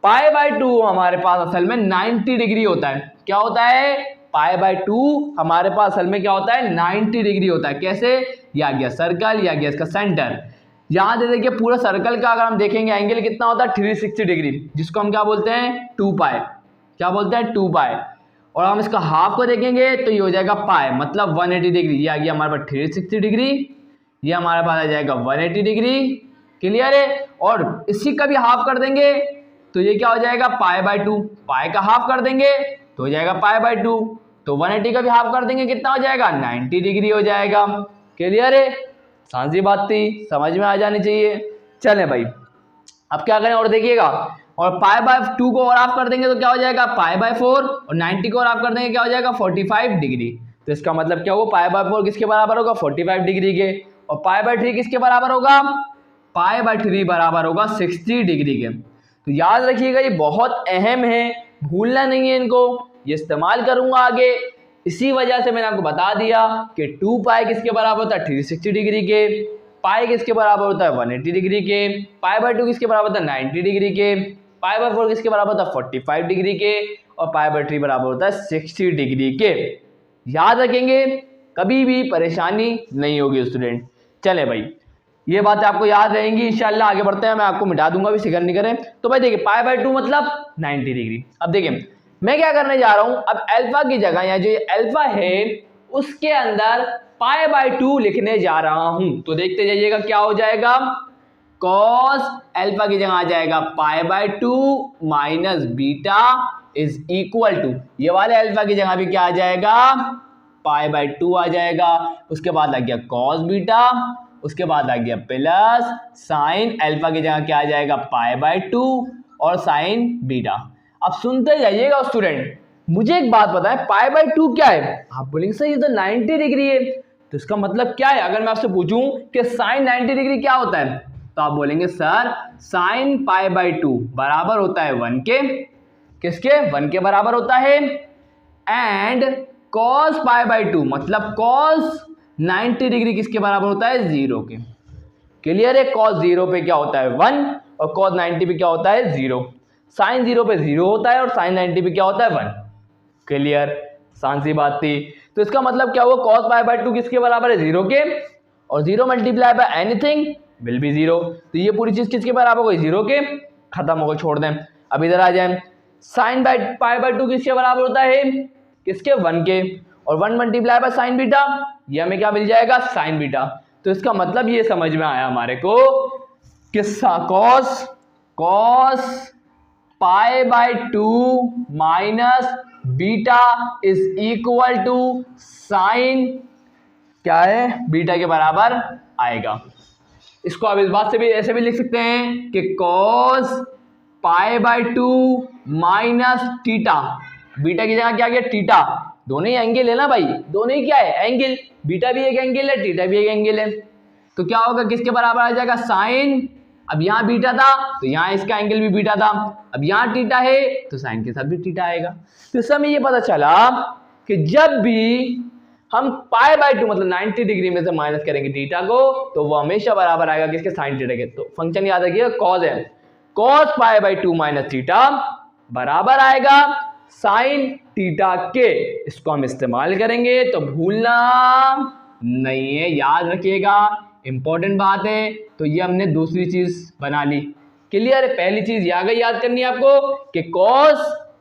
Speaker 1: π/2 हमारे पास असल में 90 डिग्री होता है। क्या होता है, π/2 हमारे पास असल में क्या होता है, 90 डिग्री होता है। कैसे, ये आ गया सर्कल, ये आ गया इसका सेंटर। यहां दे देखिए पूरा सर्कल का अगर हम देखेंगे एंगल कितना होता है, 360 डिग्री, जिसको हम क्या बोलते हैं, 2π। क्या बोलते हैं, 2π। और हम इसका हाफ को देखेंगे तो ये हो जाएगा पाई, मतलब 180 डिग्री। ये आ गया हमारे पास 360 डिग्री, ये हमारे पास आ जाएगा 180 डिग्री। क्लियर है। और इसी का भी हाफ कर देंगे तो ये क्या हो जाएगा, π/2। पाई का हाफ कर देंगे तो हो जाएगा π/2। तो 180 का भी हाफ कर देंगे, कितना हो जाएगा, 90 डिग्री हो जाएगा। क्लियर है, आसान सी बात थी, समझ में आ जानी चाहिए। चले भाई अब क्या करें और देखिएगा, और π/2 को और हाफ कर देंगे तो क्या हो जाएगा, π/4, और 90 को और हाफ कर देंगे क्या हो जाएगा, 45 डिग्री। तो इसका मतलब क्या हुआ, π/4 किसके बराबर होगा, 45 डिग्री के, और π/3 किसके बराबर होगा, π/3 बराबर होगा 60 डिग्री के। तो याद रखिएगा ये बहुत अहम है, भूलना नहीं है इनको, ये इस्तेमाल करूंगा आगे। इसी वजह से मैंने आपको बता दिया कि 2π किसके बराबर होता है, 360 डिग्री के, पाई किसके बराबर होता है, 180 डिग्री के, π/2 किसके बराबर होता है, 90 डिग्री के, π/4 किसके बराबर होता है, 45 डिग्री के, और π/3 बराबर होता है 60 डिग्री के। याद रखेंगे, कभी भी परेशानी नहीं होगी स्टूडेंट। चले भाई ये बातें आपको याद रहेंगी इंशाल्लाह। आगे बढ़ते हैं, मैं आपको मिटा दूंगा भी, फिक्र नहीं करें। तो भाई देखिए π/2 मतलब 90 डिग्री। अब देखिए मैं क्या करने जा रहा हूं, अब अल्फा की जगह या जो अल्फा है उसके अंदर π/2 लिखने जा रहा हूं। तो देखते जाइएगा क्या हो जाएगा, cos अल्फा की जगह आ जाएगा π/2 minus beta is equal to, ये वाले अल्फा की जगह भी क्या आ जाएगा, π/2 आ जाएगा। उसके बाद लग गया cos बीटा, उसके बाद आ गया प्लस साइन अल्फा की जगह क्या आ जाएगा, π/2 और साइन बीटा। अब सुनते जाइएगा स्टूडेंट, मुझे एक बात पता है, π/2 क्या है, आप बोलेंगे सर ये तो 90 डिग्री है, तो इसका मतलब क्या है। अगर मैं आपसे पूछूं कि साइन 90 डिग्री क्या होता है, तो आप बोलेंगे सर साइन पाई बाई 2 बराबर होता है 1 के, किसके, 1 के बराबर होता है, एंड कॉस पाई बाई 2 मतलब कॉस 90 डिग्री किसके बराबर होता है, 0 के। क्लियर है, कॉस 0 पे क्या होता है 1 और कॉस 90 पे क्या होता है 0। साइन 0 पे 0 होता है और साइन 90 पे क्या होता है 1। क्लियर, आसान सी बात थी। तो इसका मतलब क्या हुआ, कॉस पाई बाई 2 किसके बराबर है, 0 के, और 0 multiply by anything will be 0। तो ये पूरी चीज किसके बराबर हो गई, 0 के, खत्म हो गई, छोड़ दें। अब इधर आ जाए, साइन बाई पाई बाई 2 किसके बराबर होता है, किसके, 1 के, और 1 मल्टीप्लाई बाय साइन बीटा, ये हमें क्या मिल जाएगा, साइन बीटा। तो इसका मतलब ये समझ में आया हमारे को कि cos pi by 2 minus beta is equal to sine क्या है, बीटा के बराबर आएगा। इसको आप इस बात से भी ऐसे भी लिख सकते हैं कि cos pi by 2 minus theta, beta की जगह क्या गया, थीटा, दोनों ही एंगल है ना भाई, दोनों ही क्या है, एंगल, बीटा भी एक एंगल है, थीटा भी एक एंगल है। तो क्या होगा, किसके बराबर आ जाएगा, साइन, अब यहाँ बीटा था तो यहाँ इसका एंगल भी बीटा था, अब यहाँ थीटा है तो साइन के साथ भी थीटा आएगा। तो इससे हमें ये पता चला कि जब भी हम पाई बाई 2 मतलब 90 डिग्री में से माइनस करेंगे थीटा को तो वो हमेशा बराबर आएगा किसके, साइन थीटा के। तो फंक्शन याद रखिएगा, कॉस है, cos pi by 2 minus theta बराबर आएगा साइन थीटा के। इसको हम इस्तेमाल करेंगे तो भूलना नहीं है, याद रखिएगा, इंपॉर्टेंट बात है। तो ये हमने दूसरी चीज बना ली। क्लियर है, पहली चीज याद करनी है आपको कि कॉस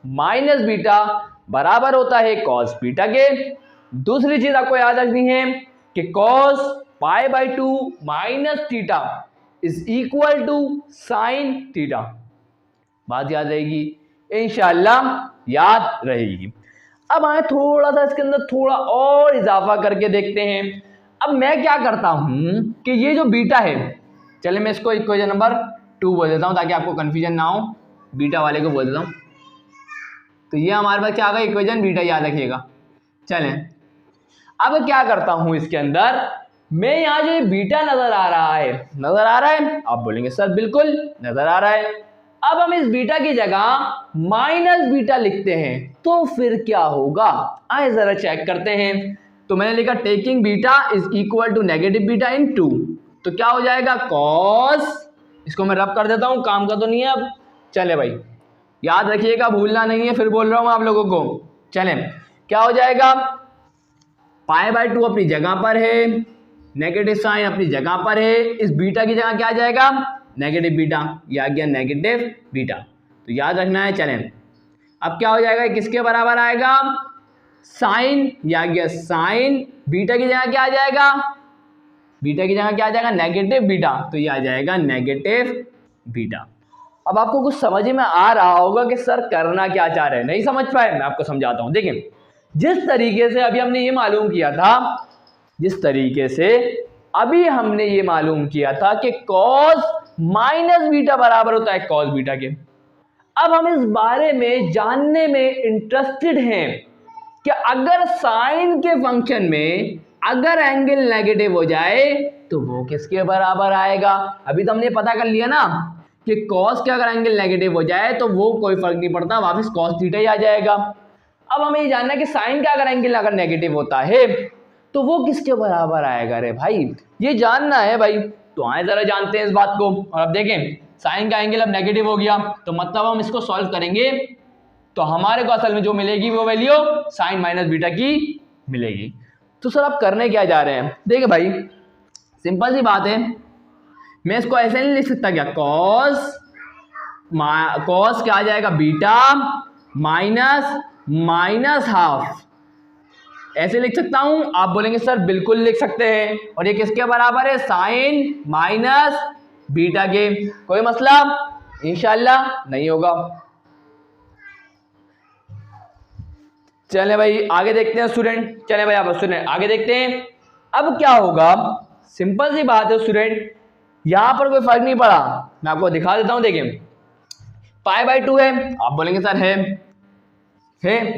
Speaker 1: माइनस बीटा बराबर होता है कॉस बीटा के। दूसरी चीज आपको याद रखनी है कि cos pi by 2 minus theta is equal to sine theta. बात याद रहेगी, इंशाल्लाह याद रहेगी। अब आए थोड़ा सा इसके अंदर थोड़ा और इजाफा करके देखते हैं। अब मैं क्या करता हूं कि ये जो बीटा है, चले मैं इसको इक्वेशन नंबर 2 बोल देता हूं ताकि आपको कंफ्यूजन ना हो, बीटा वाले को बोल देता हूं। तो ये हमारे पास क्या आ गया, इक्वेशन बीटा, याद रखिएगा। चलें, अब क्या करता हूं इसके अंदर, मैं यहाँ जो बीटा नजर आ रहा है, आप बोलेंगे सर बिल्कुल नजर आ रहा है। अब हम इस बीटा की जगह माइनस बीटा लिखते हैं तो फिर क्या होगा, आए जरा चेक करते हैं। तो मैंने लिखा taking beta is equal to negative beta in 2, तो क्या हो जाएगा, कॉस, इसको मैं रब कर देता हूं, काम का तो नहीं है अब। चले भाई याद रखिएगा, भूलना नहीं है, फिर बोल रहा हूं आप लोगों को। चले, क्या हो जाएगा, पाई बाई 2 अपनी जगह पर है, नेगेटिव साइन अपनी जगह पर है, इस बीटा की जगह क्या आ जाएगा, नेगेटिव बीटा, ये आ गया नेगेटिव बीटा। तो याद रखना है। चलें, अब क्या हो जाएगा, किसके बराबर आएगा, साइन, ये आ गया साइन, बीटा की जगह क्या आ जाएगा, बीटा की जगह क्या आ जाएगा, नेगेटिव बीटा, तो ये आ जाएगा नेगेटिव बीटा। अब आपको कुछ समझ में आ रहा होगा कि सर करना क्या चाह रहे हैं, नहीं समझ पाए, मैं आपको समझाता हूं। देखिए, जिस तरीके से अभी हमने ये मालूम किया था कि कॉस माइनस बीटा बराबर होता है कॉस बीटा के। अब हम इस बारे में जानने में इंटरेस्टेड हैं कि अगर साइन के फंक्शन में अगर एंगल नेगेटिव हो जाए तो वो किसके बराबर आएगा। अभी तो हमने पता कर लिया ना कि कॉस के अगर एंगल नेगेटिव हो जाए तो वो कोई फर्क नहीं पड़ता, वापस कॉस थीटा ही आ जाएगा। अब हमें ये जानना है कि साइन का अगर नेगेटिव होता है तो वो किसके बराबर आएगा। रे भाई ये जानना है भाई, तो आए जरा जानते हैं इस बात को। और अब देखें, साइन का एंगल अब नेगेटिव हो गया तो मतलब हम इसको सॉल्व करेंगे तो हमारे को असल में जो मिलेगी वो वैल्यू साइन माइनस बीटा की मिलेगी। तो सर आप करने क्या जा रहे हैं, देखिए भाई सिंपल सी बात है, मैं इसको ऐसे नहीं लिख सकता क्या, कॉस क्या आ जाएगा, बीटा माइनस हाफ, ऐसे लिख सकता हूं। आप बोलेंगे सर बिल्कुल लिख सकते हैं, और ये किसके बराबर है, साइन माइनस बीटा के। कोई मसला इंशाल्लाह नहीं होगा। चले भाई आगे देखते हैं स्टूडेंट, चले भाई आप स्टूडेंट आगे देखते हैं। अब क्या होगा, सिंपल सी बात है स्टूडेंट, यहां पर कोई फर्क नहीं पड़ा, मैं आपको दिखा देता हूं। देखिए पाई बाई 2 है, आप बोलेंगे सर है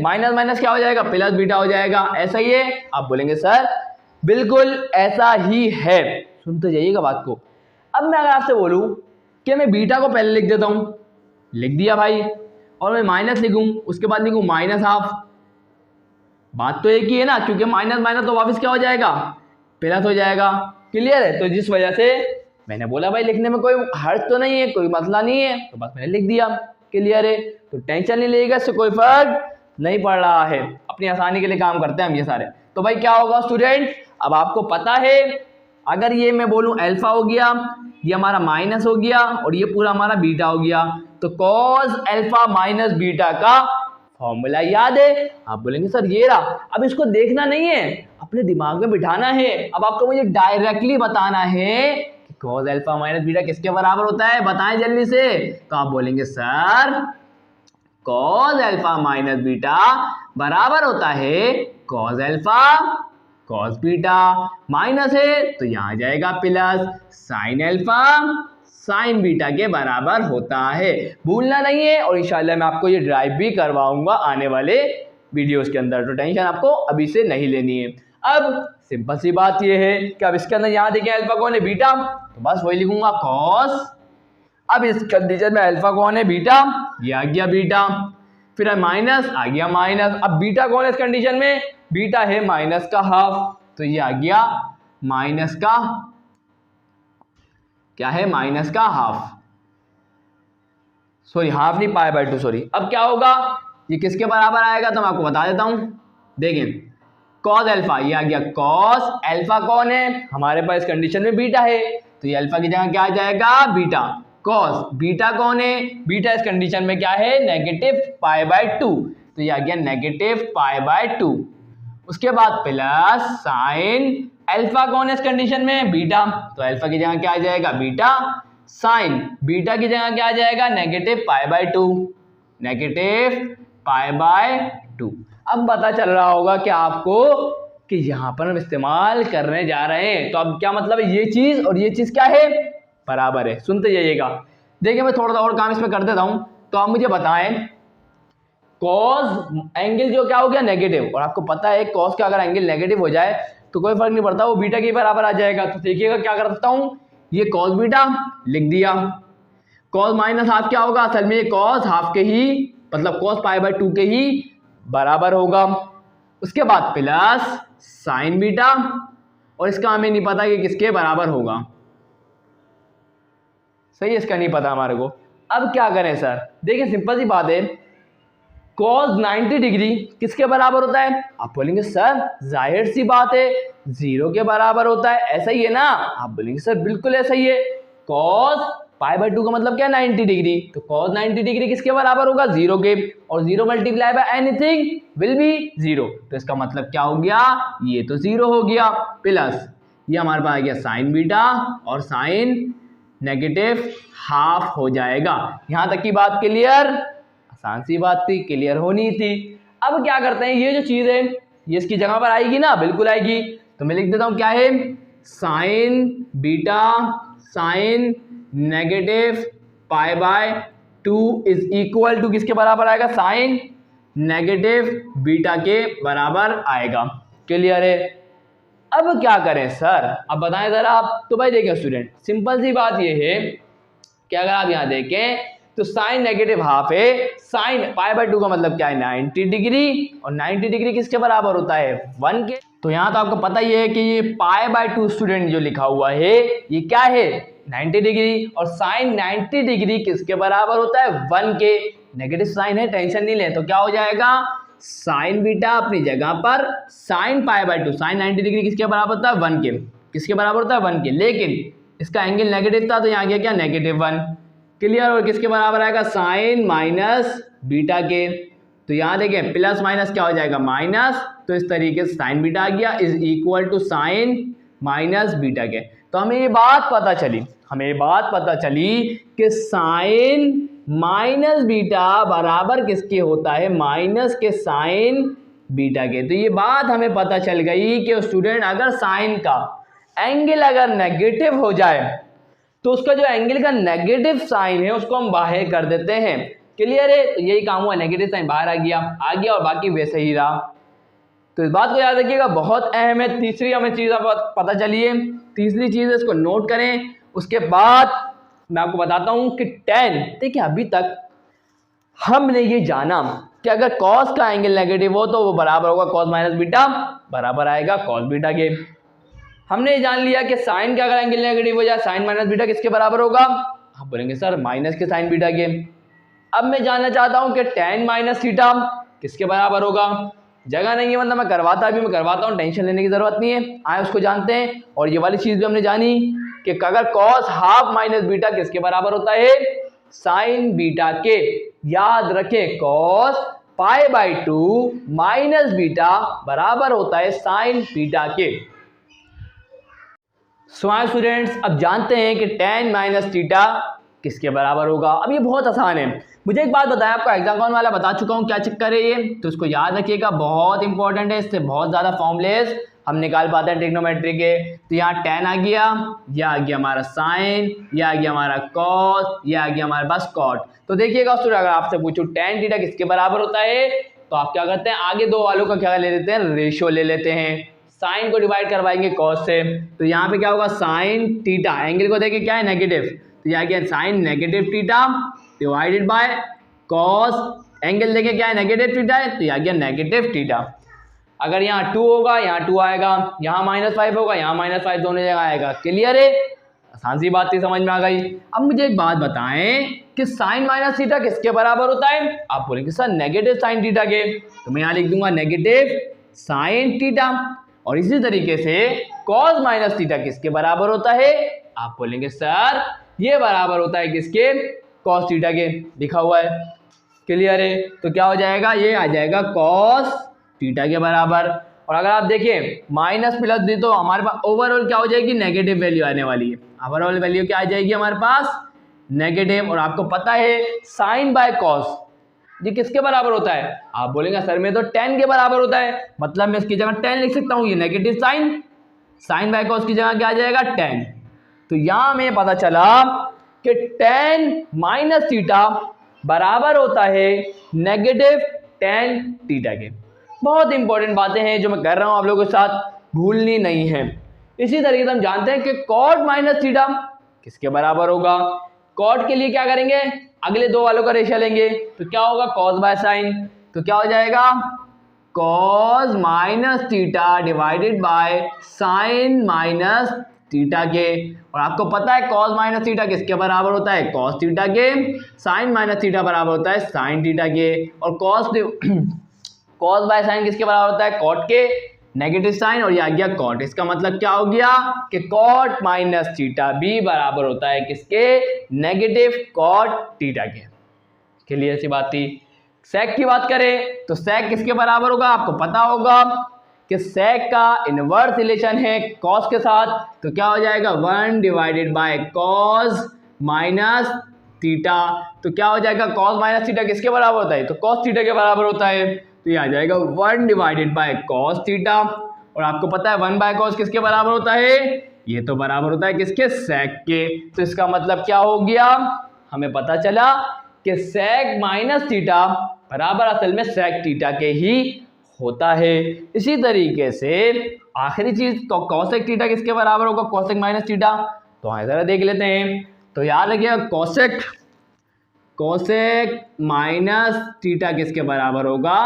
Speaker 1: माइनस माइनस क्या हो जाएगा, प्लस बीटा हो जाएगा, ऐसा ही है। आप बोलेंगे सर बिल्कुल ऐसा ही है, सुनते जाइएगा बात को। अब मैं अगर आपसे बोलूँ कि मैं बीटा को पहले लिख देता हूँ, लिख दिया भाई, और मैं माइनस लिखूँ, उसके बाद लिखूँ माइनस हाफ, बात तो एक ही है ना, क्योंकि माइनस माइनस तो वापस क्या हो जाएगा, प्लस हो जाएगा। क्लियर है? तो जिस वजह से मैंने बोला भाई लिखने में कोई हर्ज तो नहीं है, कोई मसला नहीं है, तो बस मैंने लिख दिया। क्लियर है? तो टेंशन नहीं लेगा, इससे कोई फर्क नहीं पड़ रहा है, अपनी आसानी के लिए काम करते हैं हम ये सारे। तो भाई क्या होगा स्टूडेंट, अब आपको पता है, अगर ये मैं बोलूँ अल्फा हो गया, ये हमारा माइनस हो गया, और ये पूरा हमारा बीटा हो गया, तो कॉस अल्फा माइनस बीटा का फॉर्मूला याद है? आप बोलेंगे सर ये रहा। अब इसको देखना नहीं है, अपने दिमाग में बिठाना है। अब आपको मुझे डायरेक्टली बताना है कि कॉस अल्फा माइनस बीटा किसके बराबर होता है, बताएं जल्दी से। तो आप बोलेंगे sir cos alpha minus beta बराबर होता है cos alpha cos beta, minus है तो यहां जाएगा plus, sine alpha sign beta के बराबर होता है। भूलना नहीं है, और इंशाल्लाह मैं आपको ये ड्राइव भी करवाऊंगा आने वाले वीडियोस के अंदर, तो टेंशन आपको अभी से नहीं लेनी है। अब सिंपल सी बात ये है कि अब इसके अंदर यहाँ देखें अल्फा कौन है, बीटा, तो बस वही लिखूंगा कॉस। अब इस कंडीशन में अल्फा कौन है, बीटा, ये आ गया बीटा, फिर माइनस आ गया माइनस। अब बीटा कौन है इस कंडीशन में, बीटा है माइनस का हाफ, तो ये आ गया माइनस का, क्या है, माइनस का हाफ, सॉरी हाफ नहीं, पाई बाय 2 सॉरी। अब क्या होगा, ये किसके बराबर आएगा, तो मैं आपको बता देता हूं। देखें कॉस अल्फा, ये आ गया कॉस अल्फा कौन है हमारे पास, कंडीशन में बीटा है, तो ये अल्फा की जगह क्या आ जाएगा, बीटा। कॉस बीटा कौन है, बीटा इस कंडीशन में क्या है, नेगेटिव पाई बाय 2, तो ये आ गया नेगेटिव पाई बाय 2। उसके बाद प्लस साइन अल्फा कौन है इस कंडीशन में, बीटा, तो अल्फा की जगह क्या आ जाएगा, बीटा, साइन बीटा की जगह क्या आ जाएगा, negative pi by 2, negative pi by 2। अब पता चल रहा होगा कि आपको कि यहाँ पर हम इस्तेमाल करने जा रहे हैं, तो अब क्या मतलब है, ये चीज और ये चीज क्या है, बराबर है। सुनते जाइएगा। देखिए मैं थोड़ा सा और काम इसमें कर देता हूं, तो आप मुझे बताएं कॉस एंगल जो क्या हो गया, नेगेटिव, और आपको पता है कॉस का अगर एंगल नेगेटिव हो जाए तो कोई फर्क नहीं पड़ता, वो बीटा के बराबर आ जाएगा। तो देखिएगा क्या कर सकता हूं, ये कॉस बीटा लिख दिया, कॉस माइनस हाफ क्या होगा, असल में ये कॉस हाफ के ही मतलब कॉस पाई बाय 2 के ही बराबर होगा। उसके बाद प्लस साइन बीटा, और इसका हमें नहीं पता कि किसके बराबर होगा, सही है, इसका नहीं पता हमारे को। अब क्या करें सर, देखिए सिंपल सी बात है, cos 90 डिग्री किसके बराबर होता है, आप बोलेंगे सर जाहिर सी बात है 0 के बराबर होता है, ऐसा ही है ना, आप बोलेंगे सर बिल्कुल ऐसा ही है, cos पाई बाय 2 का मतलब क्या है, 90 डिग्री, तो cos 90 डिग्री किसके बराबर होगा, 0 के, और 0 multiply by anything will be 0, तो इसका मतलब क्या हो गया, ये तो 0 हो गया, प्लस ये हमारे पास आ गया साइन बीटा, और साइन नेगेटिव हाफ हो जाएगा। यहां तक की बात क्लियर, आसान सी बात थी, क्लियर होनी थी। अब क्या करते हैं, ये जो चीज है ये इसकी जगह पर आएगी ना, बिल्कुल आएगी, तो मैं लिख देता हूं क्या है, sine beta sine negative pi by 2 is equal to किसके बराबर आएगा, साइन नेगेटिव बीटा के बराबर आएगा। क्लियर है? अब क्या करें सर, अब बताएं जरा आप। तो भाई देखिए स्टूडेंट, सिंपल सी बात ये है कि अगर आप यहाँ देखें तो साइन नेगेटिव हाफ है, साइन पाई बाय 2 का मतलब क्या है, 90 डिग्री, और 90 डिग्री किसके बराबर होता है, 1 के। तो यहाँ तो आपको पता ही है कि ये पाई बाय 2 स्टूडेंट जो लिखा हुआ है ये क्या है, 90 डिग्री, और साइन 90 डिग्री किसके बराबर होता है, 1 के। नेगेटिव साइन है, टेंशन नहीं ले, तो क्या हो जाएगा, साइन बीटा अपनी जगह पर, sine pi by 2, sine 90 degree किसके बराबर होता है, 1 के, किसके बराबर होता है, 1 के, लेकिन इसका एंगल नेगेटिव था तो यहाँ गया क्या, -1। क्लियर? और किसके बराबर आएगा, साइन माइनस बीटा के, तो यहाँ देखें प्लस माइनस क्या हो जाएगा, माइनस, तो इस तरीके से साइन बीटा आ गया is equal to sine minus beta के। तो हमें ये बात पता चली कि साइन माइनस बीटा बराबर किसके होता है, माइनस के साइन बीटा के। तो ये बात हमें पता चल गई कि स्टूडेंट अगर साइन का एंगल अगर नेगेटिव हो जाए तो उसका जो एंगल का नेगेटिव साइन है उसको हम बाहर कर देते हैं। क्लियर है? तो यही काम हुआ, नेगेटिव साइन बाहर आ गया और बाकी वैसे ही रहा। तो इस बात को याद रखिएगा, बहुत अहम है। तीसरी हमें चीज़ पता चली है, तीसरी चीज़ इसको नोट करें, उसके बाद मैं आपको बताता हूं कि tan, देखिए अभी तक हमने ये जाना कि अगर cos का एंगल नेगेटिव हो तो वो बराबर होगा cos माइनस बीटा, बराबर आएगा cos बीटा के। हमने ये जान लिया कि साइन का अगर एंगल नेगेटिव हो जाए साइन माइनस बीटा किसके बराबर होगा, आप बोलेंगे सर माइनस के साइन बीटा के। अब मैं जानना चाहता हूं कि tan माइनस थीटा किसके बराबर होगा। जगह नहीं है मतलब मैं करवाता हूं, टेंशन लेने की जरूरत नहीं है, आए उसको जानते हैं। और ये वाली चीज भी हमने जानी कि अगर cos हाफ माइनस बीटा किसके बराबर होता है, साइन बीटा के। याद रखें cos pi by 2 minus beta बराबर होता है साइन बीटा के। सो स्टूडेंट्स अब जानते हैं कि tan माइनस थीटा किसके बराबर होगा। अब ये बहुत आसान है। मुझे एक बात बताएं, आपको एग्जाम वाला बता चुका हूँ क्या चक्कर है ये, तो इसको याद रखिएगा, बहुत इंपॉर्टेंट है। इससे बहुत ज़्यादा फॉर्मूलेस हम निकाल पाते हैं ट्रिग्नोमेट्री के। तो यहाँ tan आ गया, यह आ गया हमारा साइन, यह आ गया हमारा cos, यह आ गया हमारे पास cot। तो देखिएगा स्टूडेंट, अगर आपसे पूछूं tan थीटा किसके बराबर होता है, तो आप क्या करते हैं, आगे दो वालों का क्या ले लेते हैं, रेशियो ले लेते हैं। साइन को डिवाइड करवाएंगे cos से, तो यहाँ पे क्या होगा साइन थीटा, एंगल को देखें क्या है नेगेटिव, तो यहाँ क्या sine negative theta divided by cos, angle देखें क्या है नेगेटिव थीटा है, तो यहाँ गया नेगेटिव थीटा। अगर यहाँ 2 होगा यहाँ 2 आएगा, यहाँ -5 होगा यहाँ -5, दोनों जगह आएगा। क्लियर है, आसान सी बात थी, समझ में आ गई। अब मुझे एक बात बताएं कि साइन माइनस थीटा किसके बराबर होता है, आप बोलेंगे सर नेगेटिव साइन थीटा के, तो मैं यहाँ लिख दूंगा नेगेटिव साइन थीटा। और इसी तरीके से cos माइनस थीटा किसके बराबर होता है, आप बोलेंगे सर ये बराबर होता है किसके, cos थीटा के, लिखा हुआ है। क्लियर है, तो क्या हो जाएगा, ये आ जाएगा cos थीटा के बराबर। और अगर आप देखें माइनस प्लस दे तो हमारे पास ओवरऑल क्या हो जाएगी, नेगेटिव वैल्यू आने वाली है। ओवरऑल वैल्यू क्या आ जाएगी हमारे पास, नेगेटिव। और आपको पता है साइन बाय cos ये किसके बराबर होता है, आप बोलेंगे सर में तो tan के बराबर होता है, मतलब मैं इसकी जगह tan लिख सकता हूँ, ये negative sine, sine by cos की जगह क्या आ जाएगा tan। तो यहां हमें पता चला कि tan माइनस थीटा बराबर होता है नेगेटिव tan थीटा के। बहुत इंपॉर्टेंट बातें हैं जो मैं कर रहा हूं आप लोगों के साथ, भूलनी नहीं है। इसी तरीके से हम जानते हैं कि cot माइनस थीटा किसके बराबर होगा। cot के लिए क्या करेंगे, अगले दो वालों का रेशियो लेंगे, तो क्या होगा cos बाय साइन, तो क्या हो जाएगा cos minus theta divided by sine minus theta के। और आपको पता है cos माइनस थीटा किसके बराबर होता है, cos थीटा के। साइन माइनस थीटा बराबर होता है साइन थीटा के। और cos बाय साइन किसके बराबर होता है, cot के, नेगेटिव साइन, और ये आ गया cot। इसका मतलब क्या हो गया कि cot माइनस थीटा भी बराबर होता है किसके, नेगेटिव cot थीटा के। क्लियर सी बात थी। sec की बात करें तो sec किसके बराबर होगा, आपको पता होगा कि sec का इनवर्स रिलेशन है cos के साथ, तो क्या हो जाएगा 1 divided by cos minus theta. तो क्या हो जाएगा cos माइनस थीटा किसके बराबर होता है, तो cos थीटा के बराबर होता है, तो ये आ जाएगा 1 डिवाइडेड बाय cos थीटा। और आपको पता है 1 बाय cos किसके बराबर होता है, ये तो बराबर होता है किसके, sec के। तो इसका मतलब क्या हो गया, हमें पता चला कि sec माइनस थीटा बराबर असल में sec थीटा के ही होता है। इसी तरीके से आखिरी चीज तो cosec थीटा किसके बराबर होगा, cosec माइनस थीटा। तो हाँ जरा देख लेते हैं, तो याद रखिएगा cosec माइनस थीटा किसके बराबर होगा,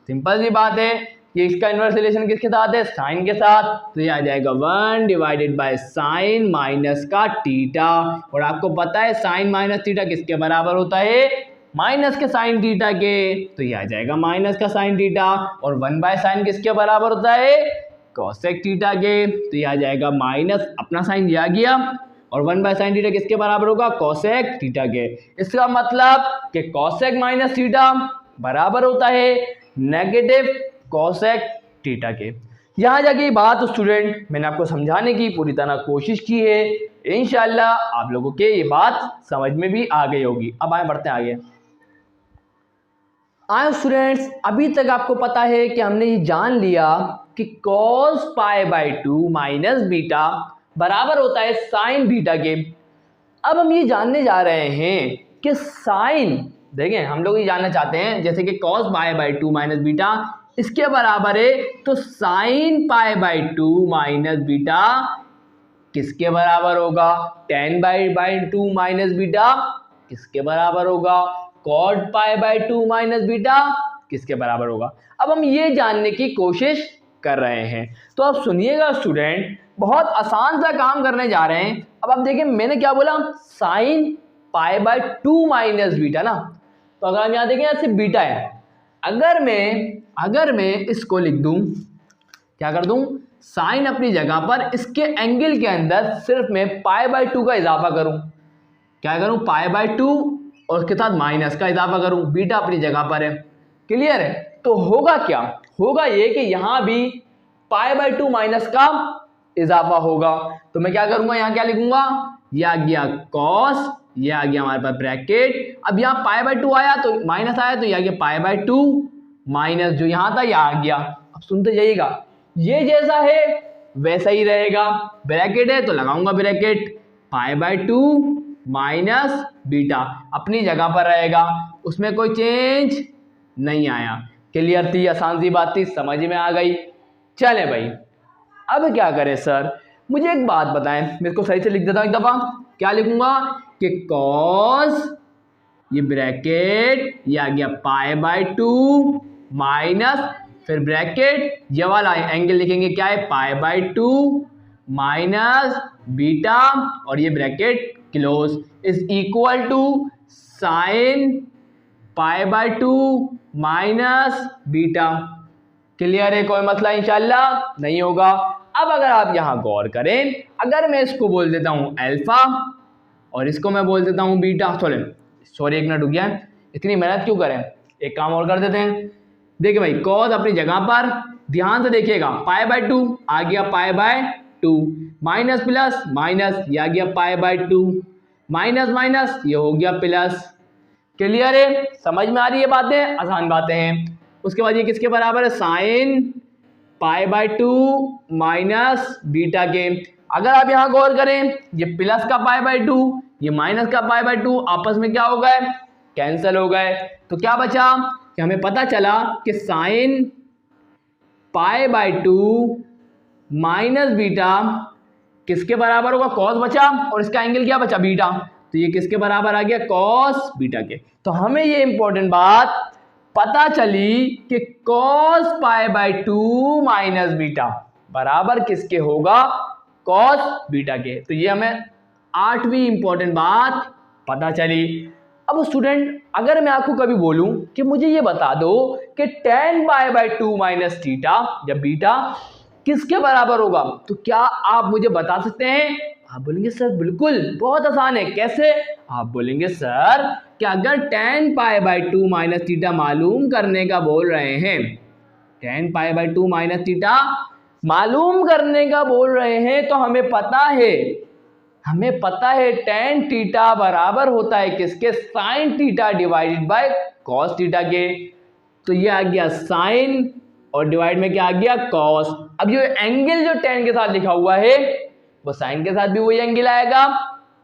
Speaker 1: सिंपल सी बात है, ये इसका इनवर्स रिलेशन किसके साथ है, साइन के साथ, तो ये आ जाएगा 1 डिवाइडेड बाय साइन माइनस का थीटा। और आपको पता है साइन माइनस थीटा किसके बराबर होता है, माइनस के साइन थीटा के, तो ये आ जाएगा माइनस का साइन थीटा। और 1 बाय साइन किसके बराबर होता है, cosec थीटा के, तो ये आ जाएगा माइनस, अपना साइन ये आ गया, और 1 बाय साइन थीटा किसके बराबर होगा, cosec थीटा के। इसका मतलब कि cosec माइनस थीटा बराबर होता है नेगेटिव cosec थीटा के। यहाँ जाके बात स्टूडेंट मैंने आपको समझाने की पूरी तरह कोशिश की है, इंशाल्लाह आप लोगों के ये बात समझ में भी आ गई होगी। अब आए बढ़ते हैं आगे। आए स्टूडेंट्स, अभी तक आपको पता है कि हमने ये जान लिया कि cos pi by 2 minus beta बराबर होता है साइन बीटा के। अब हम ये जानने जा रहे हैं कि साइन, देखें हम लोग ये जानना चाहते हैं जैसे कि cos pi by 2 minus beta इसके बराबर है, तो sign pi by 2 minus beta किसके बराबर होगा? tan बाई 2 माइनस बीटा किसके बराबर होगा? cot pi by 2 minus beta किसके बराबर होगा? अब हम ये जानने की कोशिश कर रहे हैं। तो अब सुनिएगा स्टूडेंट, बहुत आसान सा काम करने जा रहे हैं। अब आप देखिए मैंने क्या बोला, sign pi by 2 minus beta ना। तो अगर हम यहाँ देखें यहाँ सिर्फ बीटा है, अगर मैं इसको लिख दूं, क्या कर दूं, साइन अपनी जगह पर, इसके एंगल के अंदर सिर्फ मैं पाई बाई 2 का इजाफा करूं, क्या करूं, पाई बाई 2 और उसके साथ माइनस का इजाफा करूं, बीटा अपनी जगह पर है। क्लियर है? तो होगा क्या, होगा ये कि यहां भी पाई बाई 2 माइनस का इजाफा होगा। तो मैं क्या करूंगा, यहाँ क्या लिखूंगा, ये आ गया कॉस, ये आ गया हमारे पास ब्रैकेट। अब यहाँ पाई बाई 2 आया तो माइनस आया, तो ये आ गया पाई बाई 2 माइनस जो यहाँ था ये आ गया। अब सुनते जाइएगा, ये जैसा है वैसा ही रहेगा, ब्रैकेट है तो लगाऊंगा bracket, pi by 2 minus beta अपनी जगह पर रहेगा, उसमें कोई चेंज नहीं आया। क्लियर थी, आसान सी बात थी, समझ में आ गई। चले भाई, अब क्या करें सर, मुझे एक बात बताएं, मैं इसको सही से लिख देता हूं एक दफा। क्या लिखूंगा कि कॉस, ये ब्रैकेट, ये आ गया पाई बाई 2 माइनस, फिर ब्रैकेट, ये वाला एंगल लिखेंगे क्या है, पाई बाई 2 माइनस बीटा, और ये bracket close, is equal to sine pi by 2 minus beta. Clear है? कोई मसला इंशाल्लाह नहीं होगा। अब अगर आप यहां गौर करें, अगर मैं इसको बोल देता हूं अल्फा और इसको मैं बोल देता हूं बीटा, सॉरी एक मिनट रुक गया, इतनी मेहनत क्यों करें, एक काम और कर देते हैं। देखिए भाई, कॉस अपनी जगह पर, ध्यान से देखिएगा, पाई बाई 2 आ गया पाई बाई 2, माइनस प्लस माइनस, ये आ गया पाई बाई 2, माइनस माइनस ये हो गया प्लस। क्लियर है? समझ में आ रही है बातें? आसान बातें हैं। उसके बाद ये किसके बराबर है, sign pi by 2 minus beta के। अगर आप यहां गौर करें, ये प्लस का पाई बाई 2, ये माइनस का पाई बाई 2 आपस में क्या हो गए, कैंसिल हो गए। तो क्या बचा कि हमें पता चला कि sign pi by 2 minus beta किसके बराबर होगा, कॉस बचा, और इसका एंगल क्या बचा, बीटा, तो ये किसके बराबर आ गया, कॉस बीटा के। तो हमें ये इंपॉर्टेंट बात पता चली कि cos pi by 2 minus beta बराबर किसके होगा, कॉस बीटा के। तो ये हमें 8वीं इंपॉर्टेंट बात पता चली। अब स्टूडेंट, अगर मैं आपको कभी बोलूं कि मुझे ये बता दो कि tan pi by 2 minus theta या बीटा किसके बराबर होगा, तो क्या आप मुझे बता सकते हैं? आप बोलेंगे सर बिल्कुल, बहुत आसान है। कैसे? आप बोलेंगे सर कि अगर tan pi by 2 minus theta मालूम करने का बोल रहे हैं, tan pi by 2 minus theta मालूम करने का बोल रहे हैं, तो हमें पता है tan थीटा बराबर होता है किसके, sin theta divided by cos theta के। तो ये आ गया sin और डिवाइड में क्या आ गया, cos। अब ये एंगल जो tan के साथ लिखा हुआ है वो sin के साथ भी वही एंगल आएगा,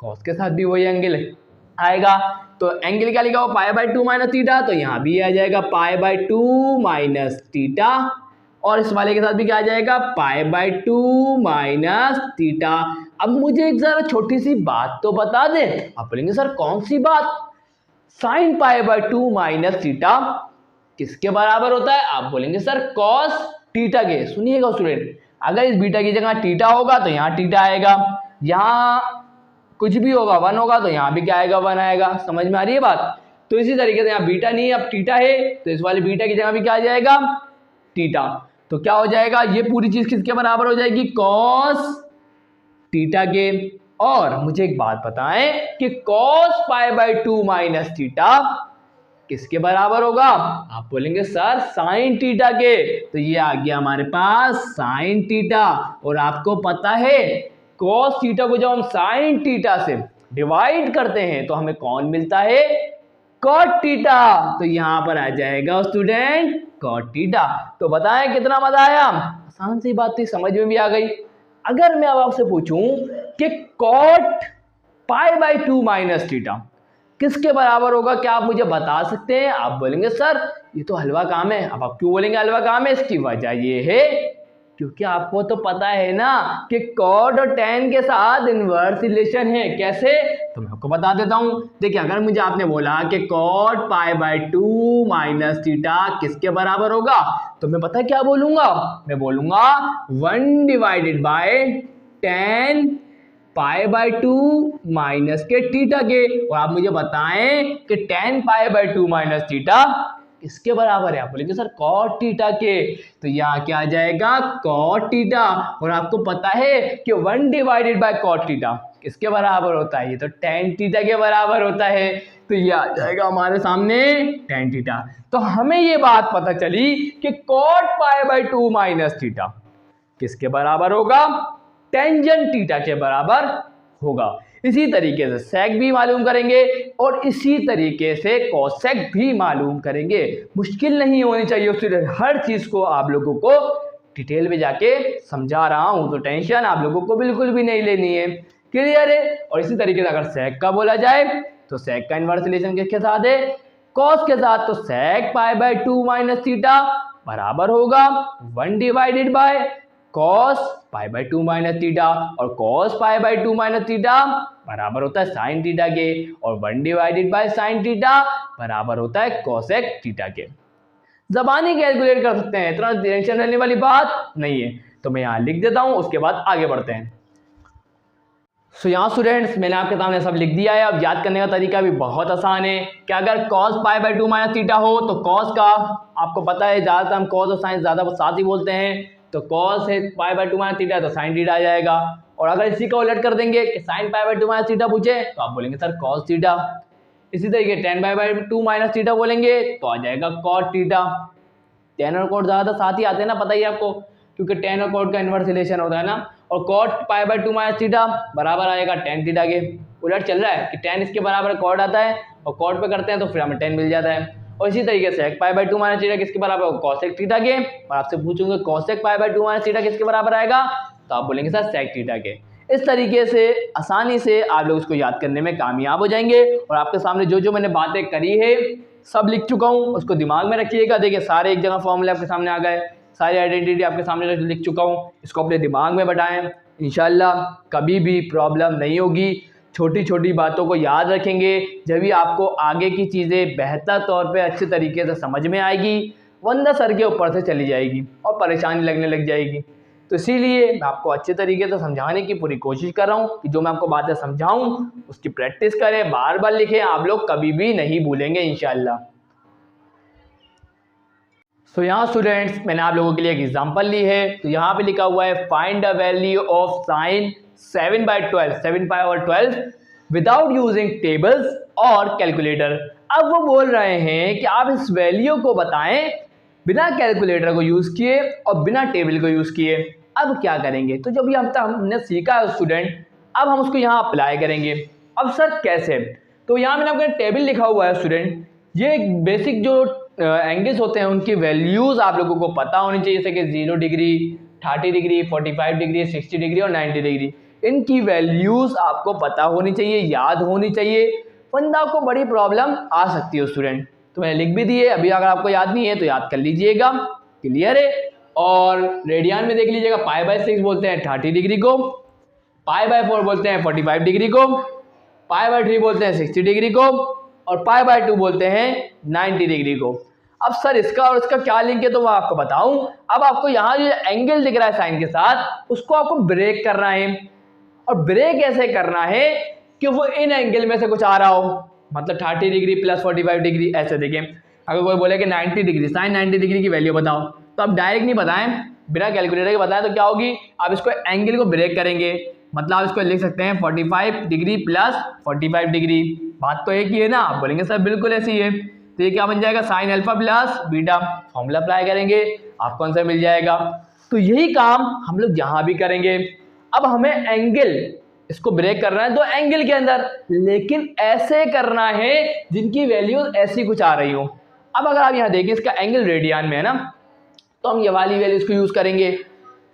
Speaker 1: cos के साथ भी वही एंगल आएगा। तो एंगल क्या लिखा हुआ, पाई बाई 2 माइनस थीटा, तो यहाँ भी आ जाएगा पाई बाई 2 माइनस थीटा, और इस वाले के साथ भी क्या आ जाएगा, पाई बाई 2 माइनस थीटा। अब मुझे एक जरा छोटी सी बात तो बता दें। आप बोलेंगे सर कौन सी बात, sign pi by 2 minus theta किसके बराबर होता है? आप बोलेंगे सर कॉस थीटा के। सुनिएगा स्टूडेंट, अगर इस बीटा की जगह थीटा होगा तो यहाँ थीटा आएगा, यहाँ कुछ भी होगा 1 होगा तो यहाँ भी क्या आएगा, 1 आएगा। समझ में आ रही है बात? तो इसी तरीके से यहाँ बीटा नहीं है, अब थीटा है, तो इस वाले बीटा की जगह भी क्या आ जाएगा, थीटा। तो क्या हो जाएगा, ये पूरी चीज किसके बराबर हो जाएगी, कॉस थीटा के। और मुझे एक बात बताएं कि cos pi by 2 minus theta किसके बराबर होगा? आप बोलेंगे सर साइन थीटा के। तो ये आ गया हमारे पास साइन थीटा, और आपको पता है कॉस थीटा को जब हम साइन थीटा से डिवाइड करते हैं तो हमें कौन मिलता है, कॉट थीटा। तो यहां पर आ जाएगा स्टूडेंट कॉट थीटा। तो बताएं कितना मजा आया, आसान सी बात थी, समझ में भी आ गई। अगर मैं अब आपसे पूछूं कि cot pi by 2 minus theta किसके बराबर होगा, क्या आप मुझे बता सकते हैं? आप बोलेंगे सर ये तो हलवा काम है। अब आप क्यों बोलेंगे हलवा काम है? इसकी वजह ये है क्योंकि आपको तो पता है ना कि कॉट और tan के साथ इनवर्स रिलेशन है। कैसे, तो मैं आपको बता देता हूँ। देखिए, अगर मुझे आपने बोला कि cot π/2 माइनस थीटा किसके बराबर होगा, तो मैं पता क्या बोलूंगा, मैं बोलूंगा 1 डिवाइडेड बाय tan π/2 माइनस के थीटा के। और आप मुझे बताएं कि tan π/2 माइनस थीटा किसके बराबर है। आप बोलेंगे सर cot थीटा के, तो यहाँ क्या आ जाएगा cot थीटा। और आपको पता है कि 1 डिवाइडेड बाय cot थीटा किसके बराबर होता है, ये तो tan थीटा के बराबर होता है। तो ये आ जाएगा हमारे सामने tan थीटा। तो हमें ये बात पता चली कि cot π/2 माइनस थीटा किसके बराबर होगा, टेंजेंट थीटा के बराबर होगा। इसी तरीके से सेक भी मालूम करेंगे और इसी तरीके से कोसेक भी मालूम करेंगे। मुश्किल नहीं होनी चाहिए स्टूडेंट, हर चीज को आप लोगों को डिटेल में जाके समझा रहा हूं, तो टेंशन आप लोगों को बिल्कुल भी नहीं लेनी है। क्लियर है। और इसी तरीके से अगर सेक का बोला जाए तो सेक का इनवर्स रिलेशन किसके साथ है, कॉस के साथ। तो सेक π/2 माइनस थीटा बराबर होगा 1 divided by cos π/2 minus theta, और cos π/2 माइनस थीटा बराबर होता है साइन थीटा के, और 1 डिवाइडेड बाय साइन थीटा बराबर होता है कोसेक थीटा के। जबानी कैलकुलेट कर सकते हैं, इतना टेंशन रहने वाली बात नहीं है। तो मैं यहाँ लिख देता हूँ, उसके बाद आगे बढ़ते हैं। सो यहाँ स्टूडेंट्स मैंने आपके सामने सब लिख दिया है। अब याद करने का तरीका भी बहुत आसान है कि अगर cos π/2 माइनस थीटा हो तो cos का, आपको पता है ज़्यादातर हम cos और साइन ज़्यादा साथ ही बोलते हैं, तो cos है π/2 माइनस थीटा तो साइन थीटा आ जाएगा। और अगर इसी का उलट कर देंगे कि साइन π/2 माइनस थीटा पूछे तो आप बोलेंगे सर cos थीटा। इसी तरीके tan π/2 माइनस थीटा बोलेंगे तो आ जाएगा cot थीटा। tan और cot ज़्यादा साथ ही आते हैं ना, पता ही आपको, क्योंकि tan और cot का इनवर्स रिलेशन होता है ना। और cot π/2 माइनस थीटा बराबर आएगा tan थीटा के। उलट चल रहा है कि tan इसके बराबर cot आता है और cot पे करते हैं तो फिर हमें tan मिल जाता है। और इसी तरीके से sec π/2 माइनस थीटा किसके बराबर होगा, cosec थीटा के। और आपसे पूछूंगे cosec π/2 माइनस थीटा किसके बराबर आएगा, तो आप बोलेंगे सर sec थीटा के। इस तरीके से आसानी से आप लोग इसको याद करने में कामयाब हो जाएंगे। और आपके सामने जो जो मैंने बातें करी है सब लिख चुका हूँ, उसको दिमाग में रखिएगा। देखिए सारे एक जगह फॉर्मूले आपके सामने आ गए, सारी आइडेंटिटी आपके सामने लिख चुका हूँ, इसको अपने दिमाग में बैठाएं। इंशाल्लाह कभी भी प्रॉब्लम नहीं होगी। छोटी छोटी बातों को याद रखेंगे, जब भी आपको आगे की चीज़ें बेहतर तौर पे अच्छे तरीके से समझ में आएगी, वरना सर के ऊपर से चली जाएगी और परेशानी लगने लग जाएगी। तो इसीलिए मैं आपको अच्छे तरीके से समझाने की पूरी कोशिश कर रहा हूँ कि जो मैं आपको बातें समझाऊँ उसकी प्रैक्टिस करें, बार बार लिखें, आप लोग कभी भी नहीं भूलेंगे इंशाल्लाह। तो यहाँ स्टूडेंट्स मैंने आप लोगों के लिए एक एग्जांपल ली है। तो यहाँ पे लिखा हुआ है find the value of sine 7/12 7/12 without using tables और कैलकुलेटर। अब वो बोल रहे हैं कि आप इस वैल्यू को बताएं बिना कैलकुलेटर को यूज़ किए और बिना टेबल को यूज़ किए। अब क्या करेंगे, तो जब अब तक हमने सीखा है स्टूडेंट, अब हम उसको यहाँ अप्लाई करेंगे। अब सर कैसे, तो यहाँ मैंने आपका टेबल लिखा हुआ है स्टूडेंट। ये बेसिक जो एंगल्स होते हैं उनकी वैल्यूज़ आप लोगों को पता होनी चाहिए, जैसे कि 0 डिग्री, 30 डिग्री, 45 डिग्री, 60 डिग्री और 90 डिग्री। इनकी वैल्यूज़ आपको पता होनी चाहिए, याद होनी चाहिए, वरना आपको बड़ी प्रॉब्लम आ सकती है स्टूडेंट। तो मैंने लिख भी दी है, अभी अगर आपको याद नहीं है तो याद कर लीजिएगा। क्लियर है। और रेडियन में देख लीजिएगा, π/6 बोलते हैं 30 डिग्री को, π/4 बोलते हैं 45 डिग्री को, π/3 बोलते हैं 60 डिग्री को, और π/2 बोलते हैं 90 डिग्री को। अब सर इसका और इसका क्या लिंक है, तो मैं आपको बताऊं। अब आपको यहाँ जो एंगल दिख रहा है साइन के साथ, उसको आपको ब्रेक करना है। और ब्रेक ऐसे करना है कि वो इन एंगल में से कुछ आ रहा हो, मतलब 30 डिग्री प्लस 45 डिग्री ऐसे। देखें अगर कोई बोले कि 90 डिग्री, साइन 90 डिग्री की वैल्यू बताओ, तो आप डायरेक्ट नहीं बताएं, बिना कैलकुलेटर के बताएं तो क्या होगी, आप इसको एंगल को ब्रेक करेंगे। मतलब आप इसको लिख सकते हैं 45 डिग्री प्लस 45 डिग्री। बात तो एक ही है ना, आप बोलेंगे सर बिल्कुल ऐसी है। तो ये क्या बन जाएगा, sine alpha plus beta. Formula apply करेंगे, आपको आंसर मिल जाएगा। तो यही काम हम लोग यहाँ भी करेंगे। अब हमें एंगल इसको ब्रेक करना है 2 एंगल के अंदर, लेकिन ऐसे करना है जिनकी वैल्यू ऐसी कुछ आ रही हो। अब अगर आप यहाँ देखें इसका एंगल रेडियन में है ना, तो हम ये वाली वैल्यू इसको यूज़ करेंगे।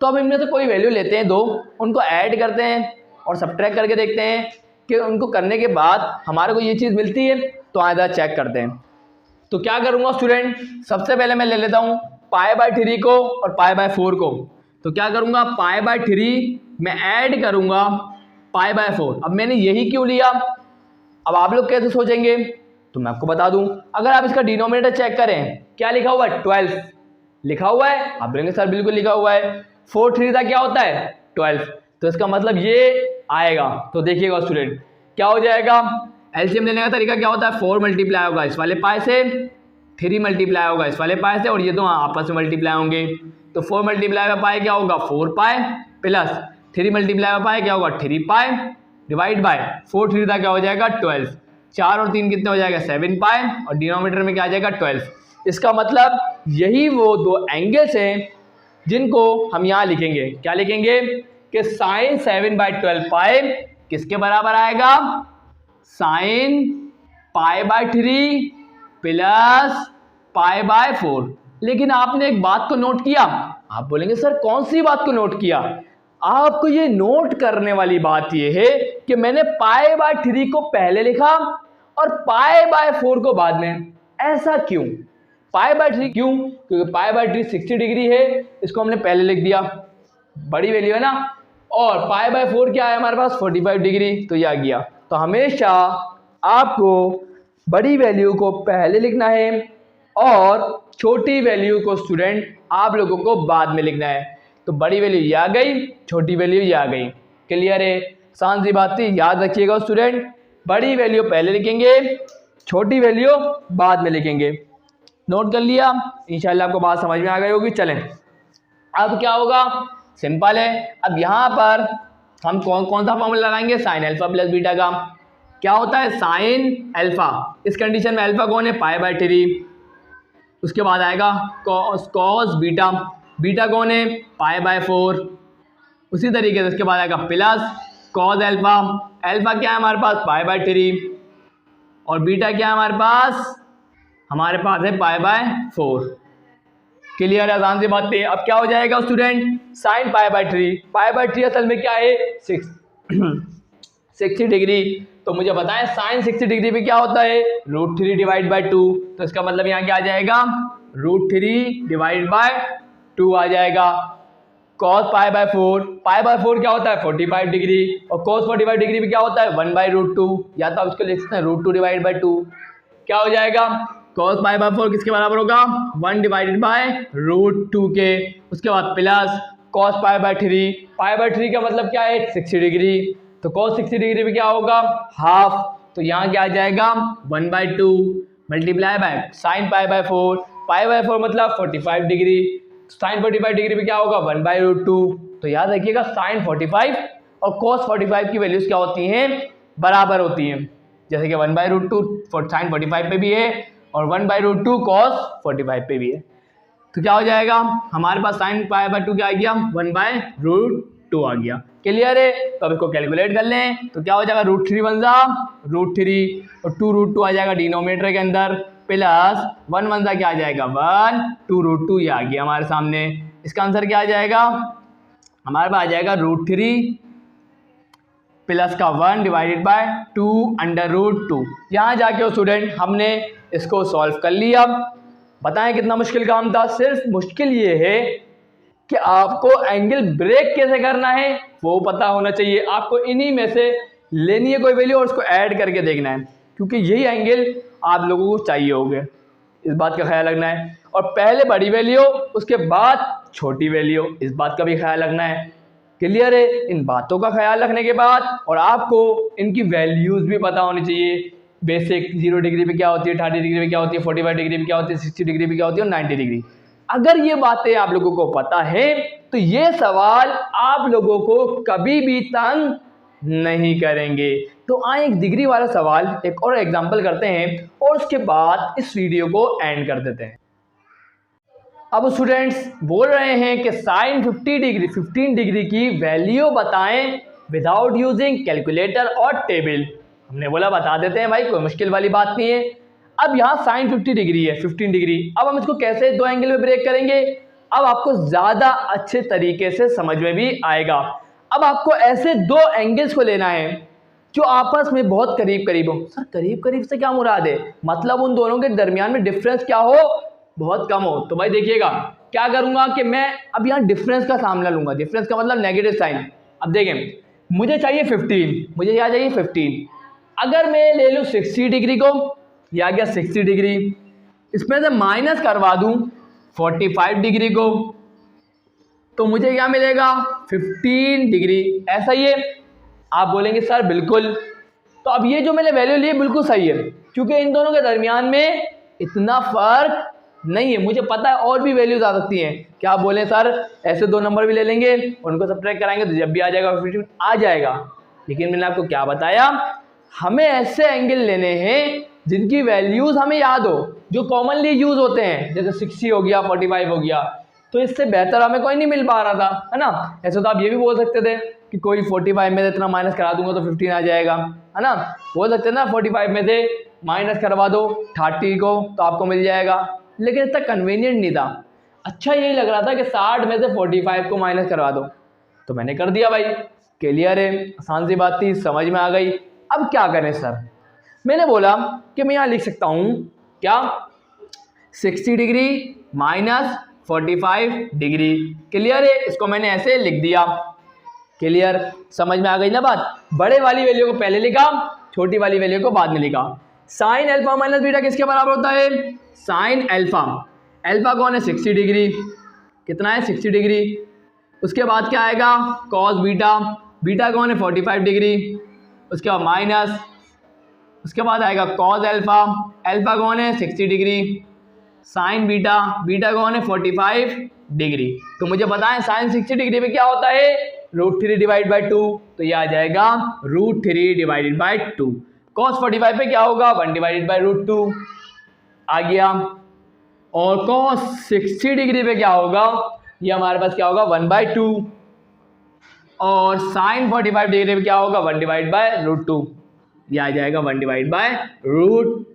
Speaker 1: तो अब इनमें से कोई वैल्यू लेते हैं 2, उनको ऐड करते हैं और सब्ट्रैक्ट करके देखते हैं कि उनको करने के बाद हमारे को ये चीज़ मिलती है, तो आधा चेक करते हैं। तो क्या करूँगा स्टूडेंट, सबसे पहले मैं ले लेता हूँ π/3 को और π/4 को। तो क्या करूँगा, पाई बाय 3 मैं ऐड करूँगा पाई बाय 4। अब मैंने यही क्यों लिया, अब आप लोग कैसे सोचेंगे तो मैं आपको बता दूं। अगर आप इसका डिनोमिनेटर चेक करें, क्या लिखा हुआ है, 12 लिखा हुआ है। आप बोलेंगे सर बिल्कुल लिखा हुआ है, 4 3 क्या होता है 12, तो इसका मतलब ये आएगा। तो देखिएगा स्टूडेंट क्या हो जाएगा, एलसीएम लेने का तरीका क्या होता है, 4 मल्टीप्लाई होगा इस वाले पाई से, 3 मल्टीप्लाई होगा इस वाले पाई से, और ये दो आपस में मल्टीप्लाई होंगे। तो 4 मल्टीप्लाई का पाई क्या होगा 4 पाई, प्लस 3 मल्टीप्लाई का पाई क्या होगा 3 पाई, डिवाइड बाय 4 3 क्या हो जाएगा 12, 4 और 3 कितने हो जाएगा 7 पाई, और डिनोमिनेटर में क्या आ जाएगा 12। इसका मतलब यही वो दो एंगल्स हैं जिनको हम यहाँ लिखेंगे, क्या लिखेंगे कि साइन 7/12 पाई किसके बराबर आएगा, sign pi bye 3 plus pi by 4। लेकिन आपने एक बात को नोट किया, आप बोलेंगे सर कौन सी बात को नोट किया, आपको ये नोट करने वाली बात ये है कि मैंने पाई बाय 3 को पहले लिखा और पाई बाय 4 को बाद में। ऐसा क्यों, पाई बाय 3 क्यों, क्योंकि पाई बाय 3 60 डिग्री है, इसको हमने पहले लिख दिया, बड़ी वैल्यू है ना, और पाई बाय 4 क्या है हमारे पास 45 डिग्री, तो ये आ गया। तो हमेशा आपको बड़ी वैल्यू को पहले लिखना है और छोटी वैल्यू को स्टूडेंट आप लोगों को बाद में लिखना है। तो बड़ी वैल्यू ये आ गई, छोटी वैल्यू ये आ गई। क्लियर है, आसान सी बात थी, याद रखिएगा स्टूडेंट, बड़ी वैल्यू पहले लिखेंगे, छोटी वैल्यू बाद में लिखेंगे। नोट कर लिया, इंशाल्लाह आपको बात समझ में आ गई होगी। चलें अब क्या होगा, सिंपल है। अब यहाँ पर हम कौन सा फॉर्मूला लगाएंगे, साइन अल्फा प्लस बीटा का। क्या होता है साइन अल्फा, इस कंडीशन में अल्फा कौन है पाई बाय 3, उसके बाद आएगा कॉस बीटा, बीटा कौन है पाई बाय 4, उसी तरीके से इसके बाद आएगा प्लस कॉस अल्फा, अल्फा क्या है हमारे पास पाई बाय 3, और बीटा क्या है हमारे पास है पाई बाय 4। क्लियर है, आसान सी बात है। अब क्या हो जाएगा student, sign pi bye 3, pi by 3 असल में क्या है 60 डिग्री, तो मुझे बताएं साइन 60 डिग्री पे क्या होता है √3 डिवाइड बाय 2, तो इसका मतलब यहाँ क्या आ जाएगा √3 डिवाइड बाय 2 आ जाएगा। cos pi by 4, pi by 4 क्या होता है 45 डिग्री, और cos 45 डिग्री पे क्या होता है 1/√2, या तो आप इसको लिख सकते हैं √2 डिवाइड बाय 2। क्या हो जाएगा cos पाई बाय 4 किसके बराबर होगा 1 डिवाइडेड बाय √2 के, उसके बाद plus cos pi by 3, pi by 3 का मतलब क्या है 60 डिग्री, तो cos 60 डिग्री पे क्या होगा हाफ, तो यहाँ क्या आ जाएगा 1/2 multiply by sine pi bye 4, pi by 4 मतलब 45 डिग्री, साइन 45 डिग्री पे क्या होगा 1/√2। तो याद रखिएगा साइन 45 और cos 45 की वैल्यूज क्या होती हैं बराबर होती हैं, जैसे कि 1/√2 साइन 45 पे भी है और 1/√2 cos 45 पे भी है। तो क्या हो जाएगा हमारे पास साइन पाई बाय 2 क्या आ गया 1/√2 आ गया। क्लियर है, तो अब इसको कैलकुलेट कर लें, तो क्या हो जाएगा √3 बन जा √3 और 2√2 आ जाएगा डिनोमिनेटर के अंदर, प्लस 1 1 क्या आ जाएगा 1, 2√2 ये आ गया हमारे सामने। इसका आंसर क्या आ जाएगा हमारे पास आ जाएगा √3 प्लस का 1 डिवाइडेड बाय 2/√2। यहाँ जाके स्टूडेंट हमने इसको सॉल्व कर लिया। बताएं कितना मुश्किल काम था, सिर्फ मुश्किल ये है कि आपको एंगल ब्रेक कैसे करना है वो पता होना चाहिए। आपको इन्हीं में से लेनी है कोई वैल्यू और उसको ऐड करके देखना है, क्योंकि यही एंगल आप लोगों को चाहिए होंगे, इस बात का ख्याल रखना है। और पहले बड़ी वैल्यू उसके बाद छोटी वैल्यू, इस बात का भी ख्याल रखना है। क्लियर है, इन बातों का ख्याल रखने के बाद और आपको इनकी वैल्यूज़ भी पता होनी चाहिए, बेसिक 0 डिग्री पे क्या होती है, 30 डिग्री पे क्या होती है, 45 डिग्री पे क्या होती है, 60 डिग्री पे क्या होती है और 90 डिग्री। अगर ये बातें आप लोगों को पता है तो ये सवाल आप लोगों को कभी भी तंग नहीं करेंगे। तो आए एक डिग्री वाला सवाल एक और एग्जांपल करते हैं और उसके बाद इस वीडियो को एंड कर देते हैं। अब स्टूडेंट्स बोल रहे हैं कि साइन 15 डिग्री की वैल्यू बताएं विदाउट यूजिंग कैलकुलेटर और टेबल। हमने बोला बता देते हैं भाई, कोई मुश्किल वाली बात नहीं है। अब यहाँ साइन 50 डिग्री है 15 डिग्री, अब हम इसको कैसे दो एंगल में ब्रेक करेंगे, अब आपको ज़्यादा अच्छे तरीके से समझ में भी आएगा। अब आपको ऐसे दो एंगल्स को लेना है जो आपस में बहुत करीब करीब हो। सर करीब करीब से क्या मुराद है, मतलब उन दोनों के दरमियान में डिफरेंस क्या हो बहुत कम हो। तो भाई देखिएगा क्या करूंगा कि मैं अब यहाँ डिफरेंस का सामना लूंगा। डिफरेंस का मतलब नेगेटिव साइन। अब देखें, मुझे चाहिए 15, मुझे क्या चाहिए 15। अगर मैं ले लूँ 60 डिग्री को, या गया 60 डिग्री, इसमें से माइनस करवा दूँ 45 डिग्री को, तो मुझे क्या मिलेगा 15 डिग्री। ऐसा ही है। आप बोलेंगे सर बिल्कुल, तो अब ये जो मैंने वैल्यू ली बिल्कुल सही है, क्योंकि इन दोनों के दरमियान में इतना फर्क नहीं है। मुझे पता है और भी वैल्यूज आ सकती हैं। क्या आप बोलें सर ऐसे 2 नंबर भी ले लेंगे, उनको सब्ट्रैक्ट कराएंगे तो जब भी आ जाएगा 15 आ जाएगा। लेकिन मैंने आपको क्या बताया, हमें ऐसे एंगल लेने हैं जिनकी वैल्यूज हमें याद हो, जो कॉमनली यूज होते हैं, जैसे 60 हो गया, 45 हो गया। तो इससे बेहतर हमें कोई नहीं मिल पा रहा था, है ना। ऐसे तो आप ये भी बोल सकते थे कि कोई 45 में से इतना माइनस करा दूंगा तो 15 आ जाएगा, है ना। बोल सकते ना 45 में से माइनस करवा दो 30 को तो आपको मिल जाएगा। लेकिन इतना कन्वीनियंट नहीं था। अच्छा यही लग रहा था कि 60 में से 45 को माइनस करवा दो, तो मैंने कर दिया भाई। क्लियर है, आसान सी बात थी, समझ में आ गई। अब क्या करें सर, मैंने बोला कि मैं यहाँ लिख सकता हूँ क्या 60 डिग्री माइनस 45 डिग्री। क्लियर है, इसको मैंने ऐसे लिख दिया। क्लियर, समझ में आ गई ना बात। बड़े वाली वैल्यू को पहले लिखा, छोटी वाली वैल्यू को बाद में लिखा। साइन अल्फा माइनस बीटा किसके बराबर होता है, साइन अल्फा। अल्फा कौन है 60 डिग्री, कितना है 60 डिग्री। उसके बाद क्या आएगा कॉस बीटा, बीटा कौन है 45 डिग्री। उसके बाद माइनस, उसके बाद आएगा कॉस अल्फा, अल्फा कौन है 60 डिग्री। साइन बीटा, बीटा कौन है 45 डिग्री। तो मुझे बताएं साइन 60 डिग्री में क्या होता है, √3 डिवाइड बाई 2, तो ये आ जाएगा √3 डिवाइडेड बाई 2। कॉस 45 पे क्या होगा 1 डिवाइडेड बाई √2 आ गया। और कॉस 60 डिग्री पे क्या होगा, ये हमारे पास क्या होगा 1/2। और साइन 45 डिग्री पे क्या होगा 1 डिवाइड बाई √2, ये आ जाएगा 1 डिवाइड बाई √2।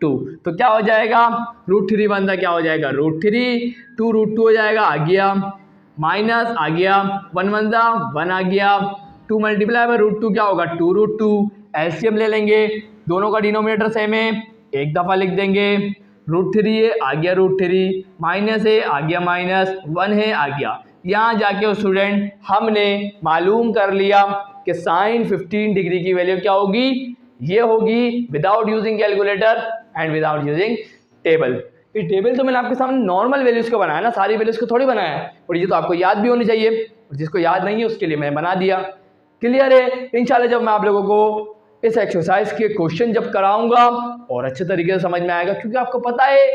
Speaker 1: तो क्या हो जाएगा √3 बनता क्या हो जाएगा √3, 2 √2 हो जाएगा, आ गया माइनस, आ गया 1 बनता 1 आ गया, 2 मल्टीप्लाई बाई √2 क्या होगा 2 √2। एलसीएम ले लेंगे, दोनों का डिनोमिनेटर सेम है, एक दफ़ा लिख देंगे। √3 है, आ गया √3, माइनस है, आ गया माइनस, 1 है, आ गया। यहाँ जाके स्टूडेंट हमने मालूम कर लिया कि साइन 15 डिग्री की वैल्यू क्या होगी, ये होगी without using calculator and without using table. ये टेबल तो मैंने आपके सामने नॉर्मल वैल्यूज़ को बनाया ना, सारी वैल्यूज़ को थोड़ी बनाया है, और ये तो आपको याद भी होनी चाहिए, और जिसको याद नहीं है उसके लिए मैंने बना दिया। क्लियर है। इंशाल्लाह जब मैं आप लोगों को इस एक्सरसाइज के क्वेश्चन जब कराऊंगा और अच्छे तरीके से समझ में आएगा, क्योंकि आपको पता है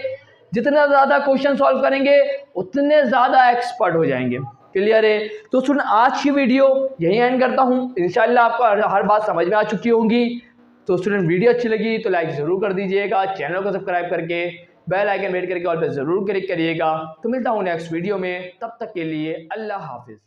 Speaker 1: जितना ज़्यादा क्वेश्चन सॉल्व करेंगे उतने ज़्यादा एक्सपर्ट हो जाएंगे। क्लियर है। तो सुन, आज की वीडियो यहीं एंड करता हूँ। इंशाल्लाह आपको हर बात समझ में आ चुकी होगी। तो स्टूडेंट वीडियो अच्छी लगी तो लाइक ज़रूर कर दीजिएगा, चैनल को सब्सक्राइब करके बेल आइकन वेट करके ऑल पे ज़रूर क्लिक करिएगा। तो मिलता हूँ नेक्स्ट वीडियो में, तब तक के लिए अल्लाह हाफिज़।